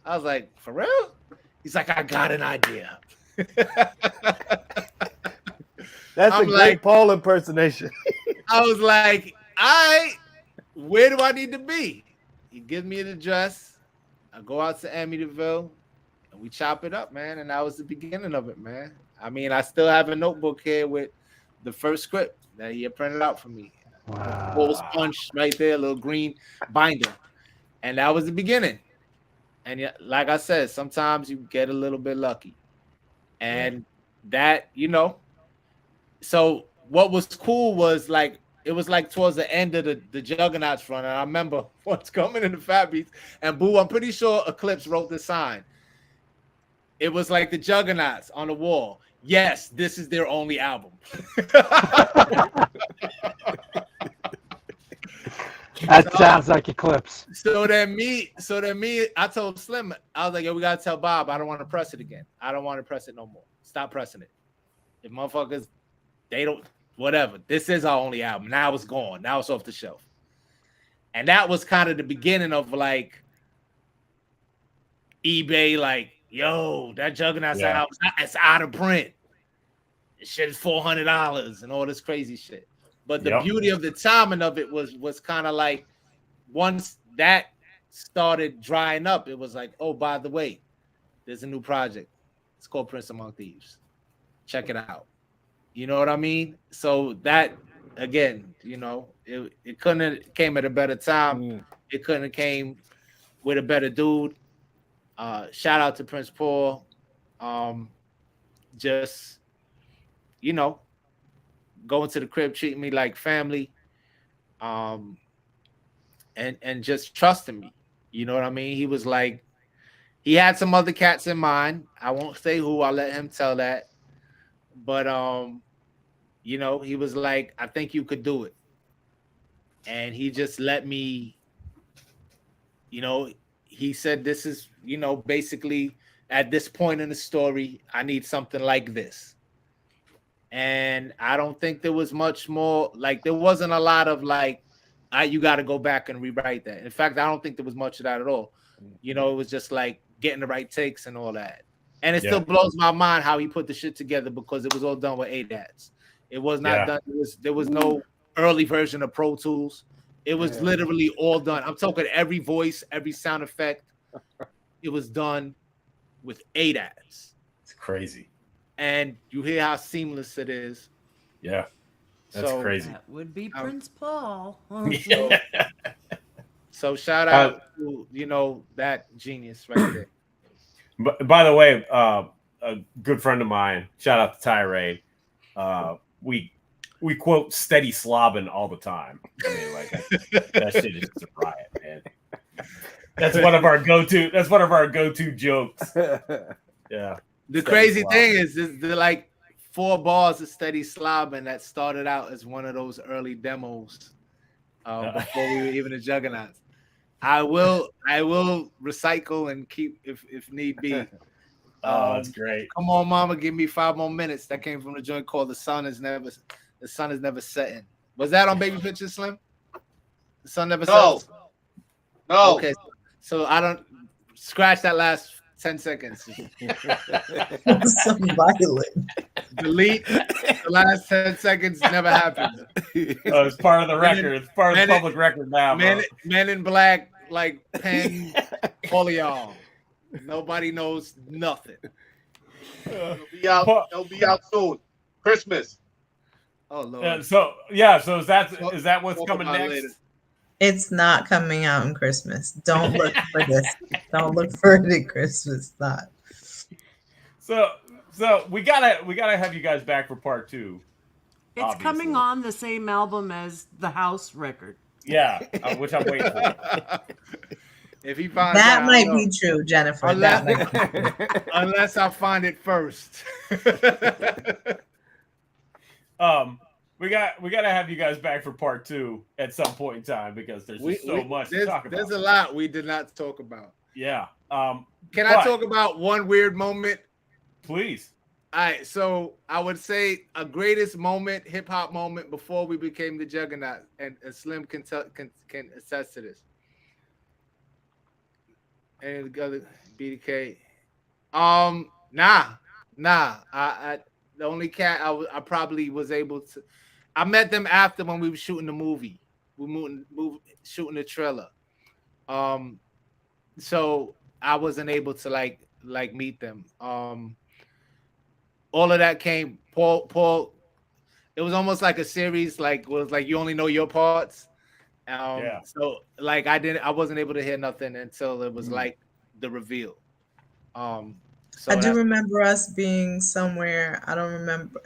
I was like, for real? He's like, I got an idea. That's I'm a great like, Paul impersonation. I was like, where do I need to be? He gives me an address. I go out to Amityville and we chop it up, man. And that was the beginning of it, man. I mean, I still have a notebook here with the first script that he had printed out for me. Wow. Full sponge right there, a little green binder. And that was the beginning. And like I said, sometimes you get a little bit lucky. And that, you know, so what was cool was like, it was like towards the end of the Juggernauts run. And I remember what's coming in the Fat Beats. And Boo, I'm pretty sure Eclipse wrote the sign. It was like the Juggernauts on the wall. Yes, this is their only album. That sounds like Eclipse. So then me, I told Slim, I was like, yo, we gotta tell Bob, I don't want to press it again. I don't want to press it no more. Stop pressing it. If motherfuckers, they don't, whatever. This is our only album. Now it's gone. Now it's off the shelf. And that was kind of the beginning of like eBay, like, yo, that Juggernauts album, it's out of print. This shit is $400 and all this crazy shit. But the beauty of the timing of it was kind of like, once that started drying up, it was like, oh, by the way, there's a new project. It's called Prince Among Thieves. Check it out. You know what I mean? So that, again, you know, it couldn't have came at a better time. It couldn't have came with a better dude. Shout out to Prince Paul. Just, you know, going to the crib, treating me like family, and just trusting me. You know what I mean? He was like, he had some other cats in mind. I won't say who. I'll let him tell that. But you know, he was like, I think you could do it. and he just let me, he said, this is, basically at this point in the story, I need something like this. And I don't think there was much more, like, there wasn't a lot of like, you got to go back and rewrite that. In fact, I don't think there was much of that at all. It was just like getting the right takes and all that. And it still blows my mind how he put the shit together, because it was all done with ADATs. It was not done. There was no early version of Pro Tools. It was literally all done. I'm talking every voice, every sound effect. It was done with ADATs. It's crazy. And you hear how seamless it is. Yeah. That's crazy. That would be Prince Paul. So shout out to, that genius right there. But by the way, a good friend of mine, shout out to Tirade. We quote "steady slobbing" all the time. I mean, like that shit is just a riot, man. That's one of our go-to. That's one of our go-to jokes. Yeah. The crazy thing is they're like 4 bars of steady slobbing that started out as one of those early demos before we were even the Juggernauts. I will recycle and keep if need be. That's great. Come on, mama, give me 5 more minutes. That came from the joint called The Sun Is Never Setting. Was that on Baby Pictures, Slim? The sun never sets? No. Okay, so I don't scratch that last 10 seconds. So violent. Delete the last 10 seconds. Never happened. Oh, it's part of the record. It's part of the public record now. Men in Black, like pen, all of y'all. Nobody knows nothing. It'll be out soon. Christmas. Oh Lord. So is that what's coming next? Later. It's not coming out in Christmas. Don't look for this. Don't look for it at Christmas. Not. So we gotta have you guys back for part 2. It's obviously. coming on the same album as the House record. Yeah, which I'm waiting for. If he finds That out, might be true, Jennifer. Unless I find it first. We gotta have you guys back for part 2 at some point in time, because there's so much to talk about. There's a lot we did not talk about. Yeah. Can I talk about one weird moment? Please. All right, so I would say a greatest moment, hip hop moment before we became the Juggernauts, and Slim can attest to this. And the other BDK, nah. I the only cat I probably was able to. I met them after when we were shooting the movie. We moved shooting the trailer. So I wasn't able to like meet them. All of that came. Paul. It was almost like a series. Like was like you only know your parts. So like I wasn't able to hear nothing until it was like the reveal. So I do remember us being somewhere. I don't remember.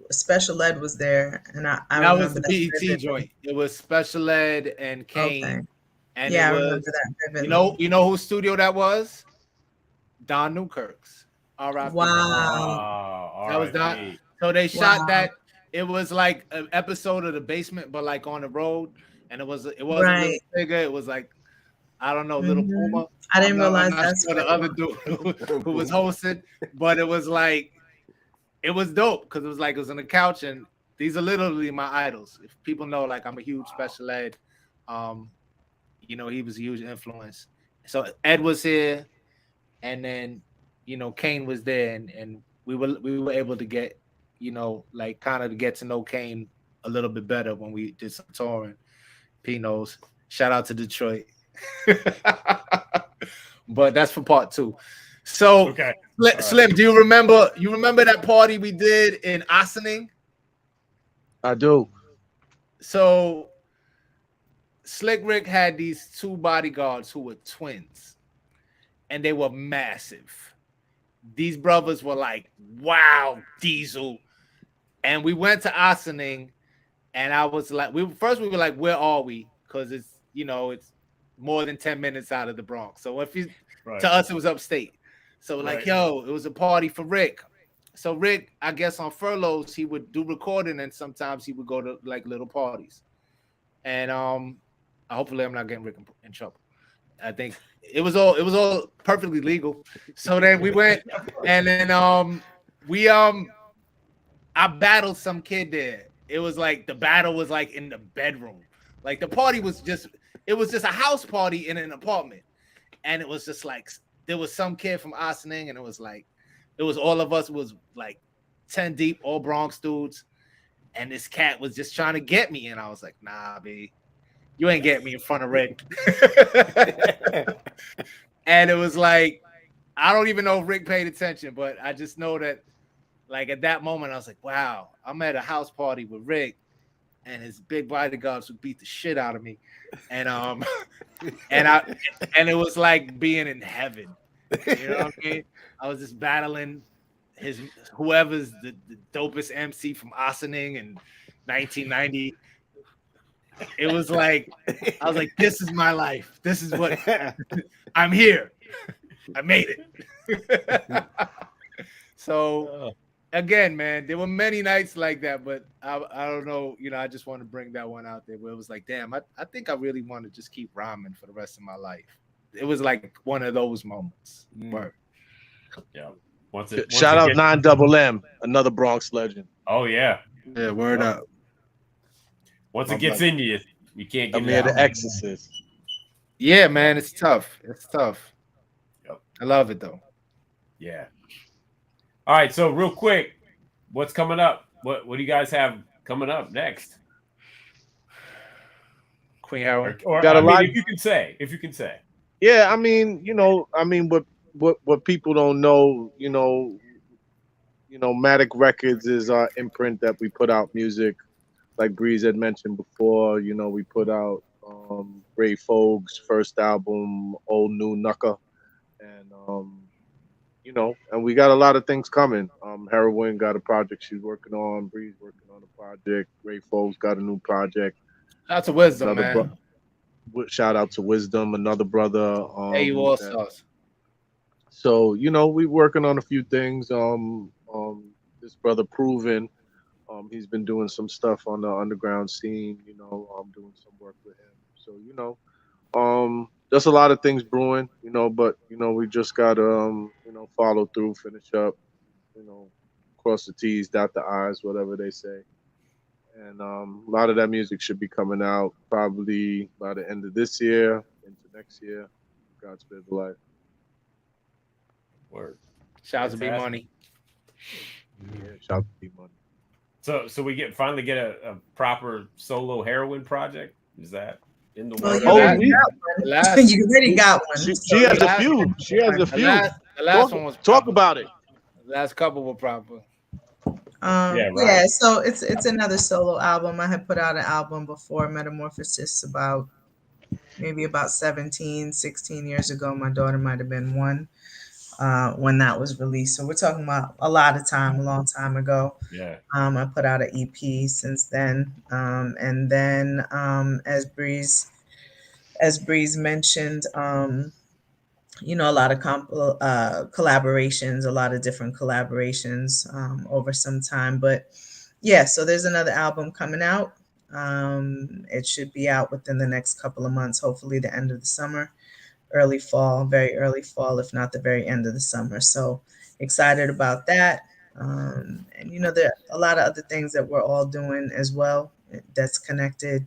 Special Ed was there, and I that remember was the BET joint. It was Special Ed and Kane. Okay. And yeah, it was, I remember that vividly. You know whose studio that was? Don Newkirk's. R.I.P. Wow. That was Don. So they shot that. It was like an episode of The Basement, but like on the road, and it wasn't Little Figure. It was like I don't know, Little Puma. I didn't realize that's what the other dude who was hosting, but it was like it was dope because it was on the couch, and these are literally my idols. If people know, like I'm a huge Special Ed, he was a huge influence. So Ed was here, and then Kane was there, and we were able to get kind of get to know Kane a little bit better when we did some touring. P knows. Shout out to Detroit. But that's for part 2. So okay. Slim, do you remember that party we did in Ossining? I do. So Slick Rick had these 2 bodyguards who were twins, and they were massive. These brothers were like, wow, Diesel. And we went to Ossining, and I was like, we were like, where are we? Because it's it's more than 10 minutes out of the Bronx. So to us, it was upstate. So like, yo, it was a party for Rick. So Rick, I guess on furloughs, he would do recording, and sometimes he would go to like little parties. and hopefully I'm not getting Rick in trouble. I think it was all perfectly legal. So then we went, and then we I battled some kid there. It was like the battle was like in the bedroom. Like the party was just a house party in an apartment. And it was just like there was some kid from Ossining, and it was all of us was like 10 deep, all Bronx dudes. And this cat was just trying to get me. And I was like, nah, B, you ain't getting me in front of Rick. And it was like, I don't even know if Rick paid attention, but I just know that like at that moment, I was like, wow, I'm at a house party with Rick and his big bodyguards who beat the shit out of me. And and it was like being in heaven. You know what I mean? I was just battling whoever's the dopest MC from Ossining in 1990. It was like, I was like, this is my life. This is what I'm here. I made it. So again, man, there were many nights like that, but I don't know. You know, I just want to bring that one out there where it was like, damn, I think I really want to just keep rhyming for the rest of my life. It was like one of those moments. Word. Yeah. Shout out 9MM, another Bronx legend. Oh yeah. Yeah, word up. Once it gets in you, you can't get I'm it here out. The Exorcist. Yeah, man, it's tough. It's tough. Yep. I love it though. Yeah. All right, so real quick, what's coming up? What do you guys have coming up next? Queen Heroine. Or Got a lot. if you can say. Yeah, I mean, what people don't know, Matic Records is our imprint that we put out music. Like Breeze had mentioned before, we put out Ray Fogg's first album, Old New Knucker, and and we got a lot of things coming. Heroine got a project she's working on. Breeze working on a project. Ray Fogg's got a new project. Shout out to Wisdom, man. Shout out to Wisdom, another brother. Hey, you all sauce. So we working on a few things. This brother Proven, he's been doing some stuff on the underground scene. I'm doing some work with him. So just a lot of things brewing. But we just gotta follow through, finish up. Cross the T's, dot the I's, whatever they say. And a lot of that music should be coming out probably by the end of this year into next year. God's been life. Word. Shout out to B Money. Yeah, shout out to B Money. So we finally get a proper solo Heroine project. Is that in the Well, works? you already got one. She has a few. She has a few. The last one was talk about it. The last couple were proper. Yeah, so it's another solo album. I had put out an album before Metamorphosis maybe about 17, 16 years ago. My daughter might have been one when that was released. So we're talking about a long time ago. Yeah. I put out an EP since then. And then as Breeze mentioned, a lot of collaborations, a lot of different collaborations over some time. But yeah, so there's another album coming out. It should be out within the next couple of months, hopefully the end of the summer, early fall, very early fall, if not the very end of the summer. So excited about that. And there are a lot of other things that we're all doing as well that's connected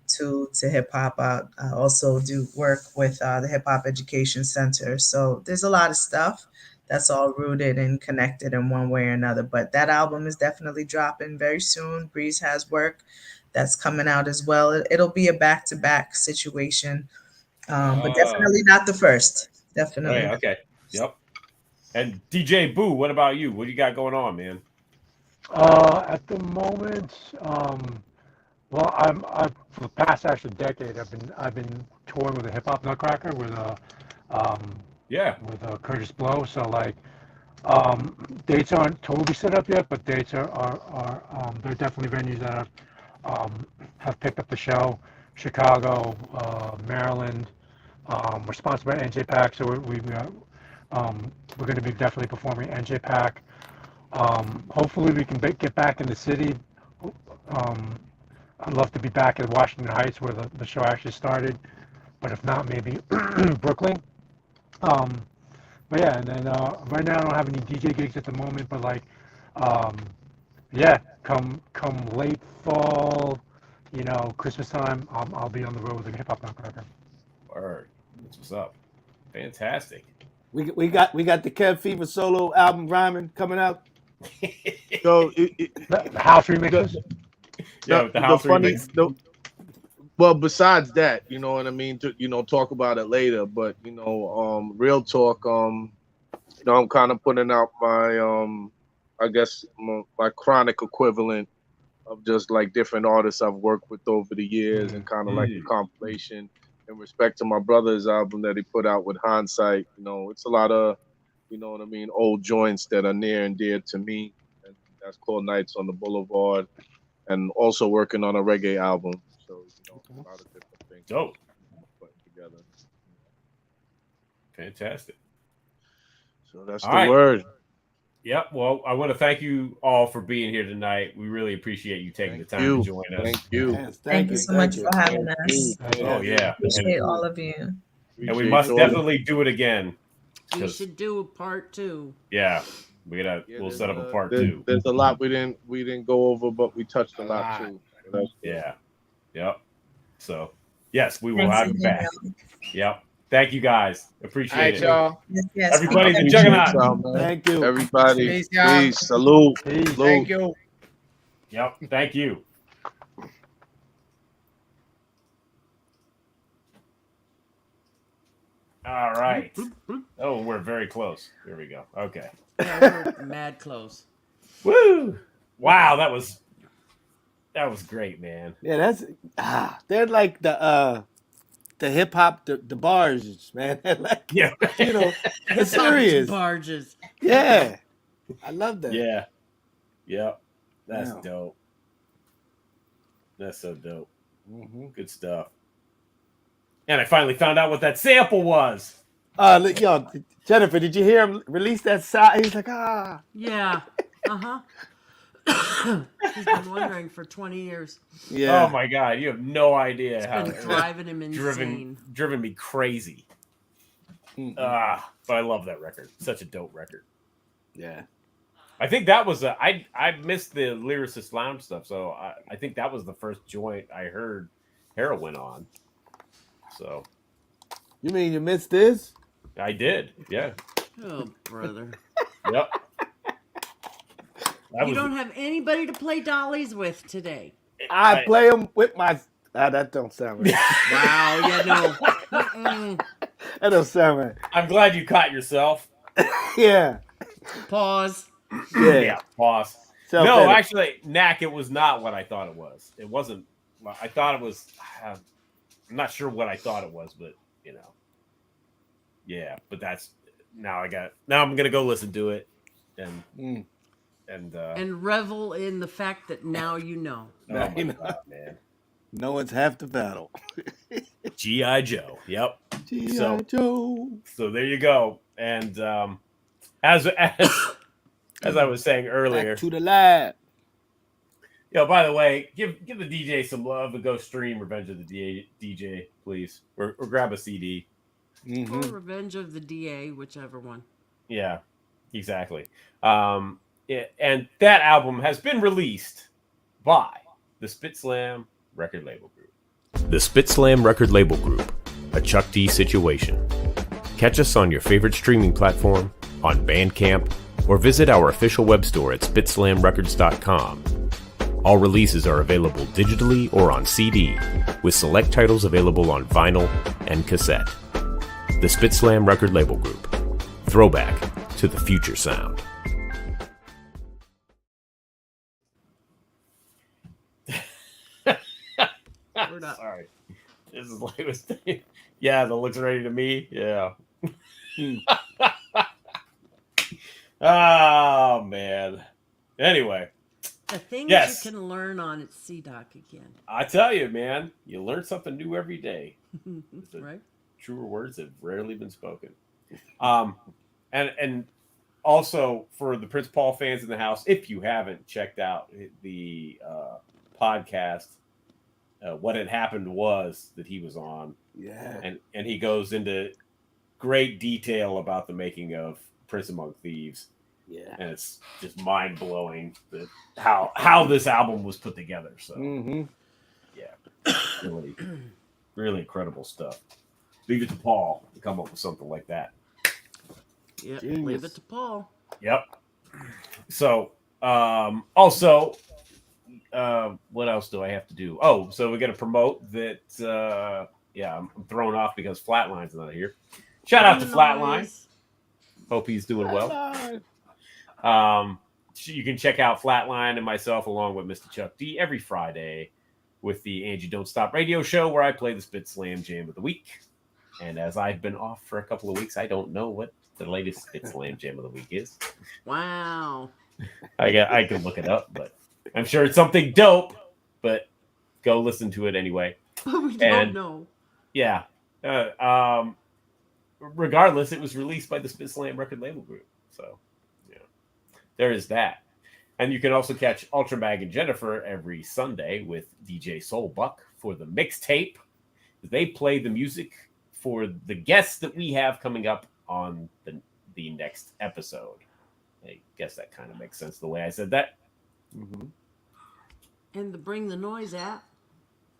to hip hop. I also do work with the Hip Hop Education Center. So there's a lot of stuff that's all rooted and connected in one way or another. But that album is definitely dropping very soon. Breeze has work that's coming out as well. It'll be a back-to-back situation, but definitely not the first. Definitely. Right, okay. Yep. And DJ Boo, what about you? What do you got going on, man? At the moment, well, I've for the past actually decade, I've been touring with a hip hop nutcracker with Curtis Blow. So like, dates aren't totally set up yet, but dates are there are definitely venues that have picked up the show. Chicago, Maryland. We're sponsored by NJPAC, so we're going to be definitely performing NJPAC. Hopefully we can get back in the city. I'd love to be back at Washington Heights where the show actually started, but if not, maybe Brooklyn. But yeah, and then right now I don't have any DJ gigs at the moment, but like, yeah, come late fall, Christmas time, I'll be on the road with a hip hop nutcracker. Word. That's what's up. Fantastic. We got the Kev Fever solo album rhyming coming out. So The house remixes. Yeah, with the house remix. Well, besides that, you know what I mean. Talk about it later. But real talk. I'm kind of putting out my I guess my chronic equivalent of just like different artists I've worked with over the years, and kind of like a compilation in respect to my brother's album that he put out with Hindsight. It's a lot of, old joints that are near and dear to me, and that's called Nights on the Boulevard, and also working on a reggae album. So a lot of different things. Dope. Putting together. Fantastic. So that's All the right. word. Yep. Well, I want to thank you all for being here tonight. We really appreciate you taking the time to join us. Thank you. Yes, Thank you so much for having us. Oh yeah. Appreciate all of you. And we must definitely do it again. We should do a part 2. Yeah. We'll set up a part 2. There's a lot we didn't go over, but we touched a lot too. So yeah. Yep. So yes, we will Thanks have you again, back. y'all. Yep. Thank you guys. Appreciate it. y'all. Yes, Everybody, the Appreciate Juggernauts. y'all, man. Thank you. Everybody, Peace, y'all. peace, salute. Peace. Thank you. Yep. Thank you. All right. Oh, we're very close. Here we go. Okay. Yeah, we're mad close. Woo! Wow, that was great, man. Yeah, they're like the hip hop the bars, man. They're like, Yeah. it's serious. Barges. Yeah, I love that. Yeah. Yep. That's Yeah. dope. That's so dope. Mm-hmm. Good stuff. And I finally found out what that sample was. Yo, Jennifer, did you hear him release that side? He's like, Yeah. He's been wondering for 20 years. yeah. Oh my God, you have no idea how It's been driving him insane. driven me crazy. But I love that record. Such a dope record. Yeah. I think that was I missed the Lyricist Lounge stuff, so I think that was the first joint I heard Heroine on. So You mean you missed this? I did, yeah. Oh, brother. Yep. You don't have anybody to play dollies with today. I play them with my. That don't sound right. Wow, yeah, no. That don't sound right. I'm glad you caught yourself. Yeah. Pause. Yeah. Pause. No, actually, Knack, it was not what I thought it was. It wasn't. I thought it was. I'm not sure what I thought it was, but yeah. But that's now I'm gonna go listen to it and revel in the fact that now you know. Oh my God, man. No one's half the battle. G.I. Joe. Yep. G.I. Joe. So there you go. And as I was saying earlier, Back to the lab. By the way, give the DJ some love and go stream Revenge of the DJ, please, or grab a CD. Or Revenge of the DA, whichever one. Yeah, exactly. And that album has been released by the Spit Slam Record Label Group. The Spit Slam Record Label Group, a Chuck D situation. Catch us on your favorite streaming platform, on Bandcamp, or visit our official web store at spitslamrecords.com. All releases are available digitally or on CD, with select titles available on vinyl and cassette. The Spit Slam Record Label Group. Throwback to the future sound. Sorry. This is like was yeah, that looks ready to me. Yeah. Oh man. Anyway. The things you can learn on at CDOC again. I tell you, man, you learn something new every day. Right? Truer words have rarely been spoken. And also for the Prince Paul fans in the house, if you haven't checked out the podcast what had happened was that he was on, Yeah. and he goes into great detail about the making of Prince Among Thieves, Yeah. and it's just mind blowing that how this album was put together. So Mm-hmm. yeah, really, really incredible stuff. Leave it to Paul to come up with something like that. Yeah, Genius. leave it to Paul. Yep. So also. What else do I have to do? Oh, so we got to promote that. I'm thrown off because Flatline's not here. Shout out to Flatline. Noise. Hope he's doing well. Flatline. You can check out Flatline and myself along with Mr. Chuck D every Friday with the Angie Don't Stop radio show where I play the Spit Slam Jam of the Week. And as I've been off for a couple of weeks, I don't know what the latest Spit Slam Jam of the Week is. Wow. I can look it up, but I'm sure it's something dope. But go listen to it anyway. We don't know. Yeah. Regardless, it was released by the Spit Slam record label group. So, yeah, there is that. And you can also catch Ultra Mag and Jennifer every Sunday with DJ Soulbuck for the mixtape. They play the music for the guests that we have coming up on the next episode. I guess that kind of makes sense the way I said that. Mm-hmm. And the Bring the Noise app.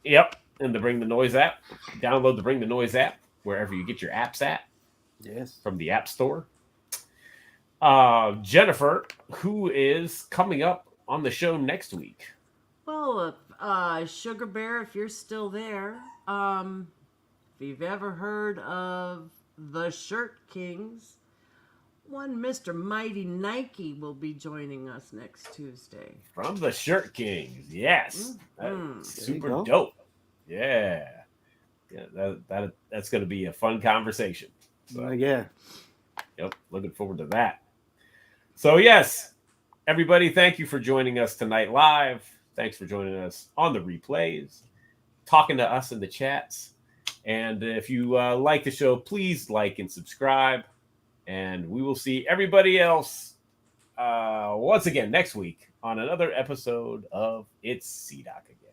Yep. And the Bring the Noise app. Download the Bring the Noise app wherever you get your apps at. Yes. From the App Store. Jennifer, who is coming up on the show next week? Well, Sugar Bear, if you're still there, if you've ever heard of the Shirt Kings, one Mr. Mighty Nike will be joining us next Tuesday. From the Shirt Kings, yes. That's super dope. Yeah. That's going to be a fun conversation. So, yeah. Yep, looking forward to that. So, yes, everybody, thank you for joining us tonight live. Thanks for joining us on the replays, talking to us in the chats. And if you like the show, please like and subscribe. And we will see everybody else once again next week on another episode of It's C-Doc Again.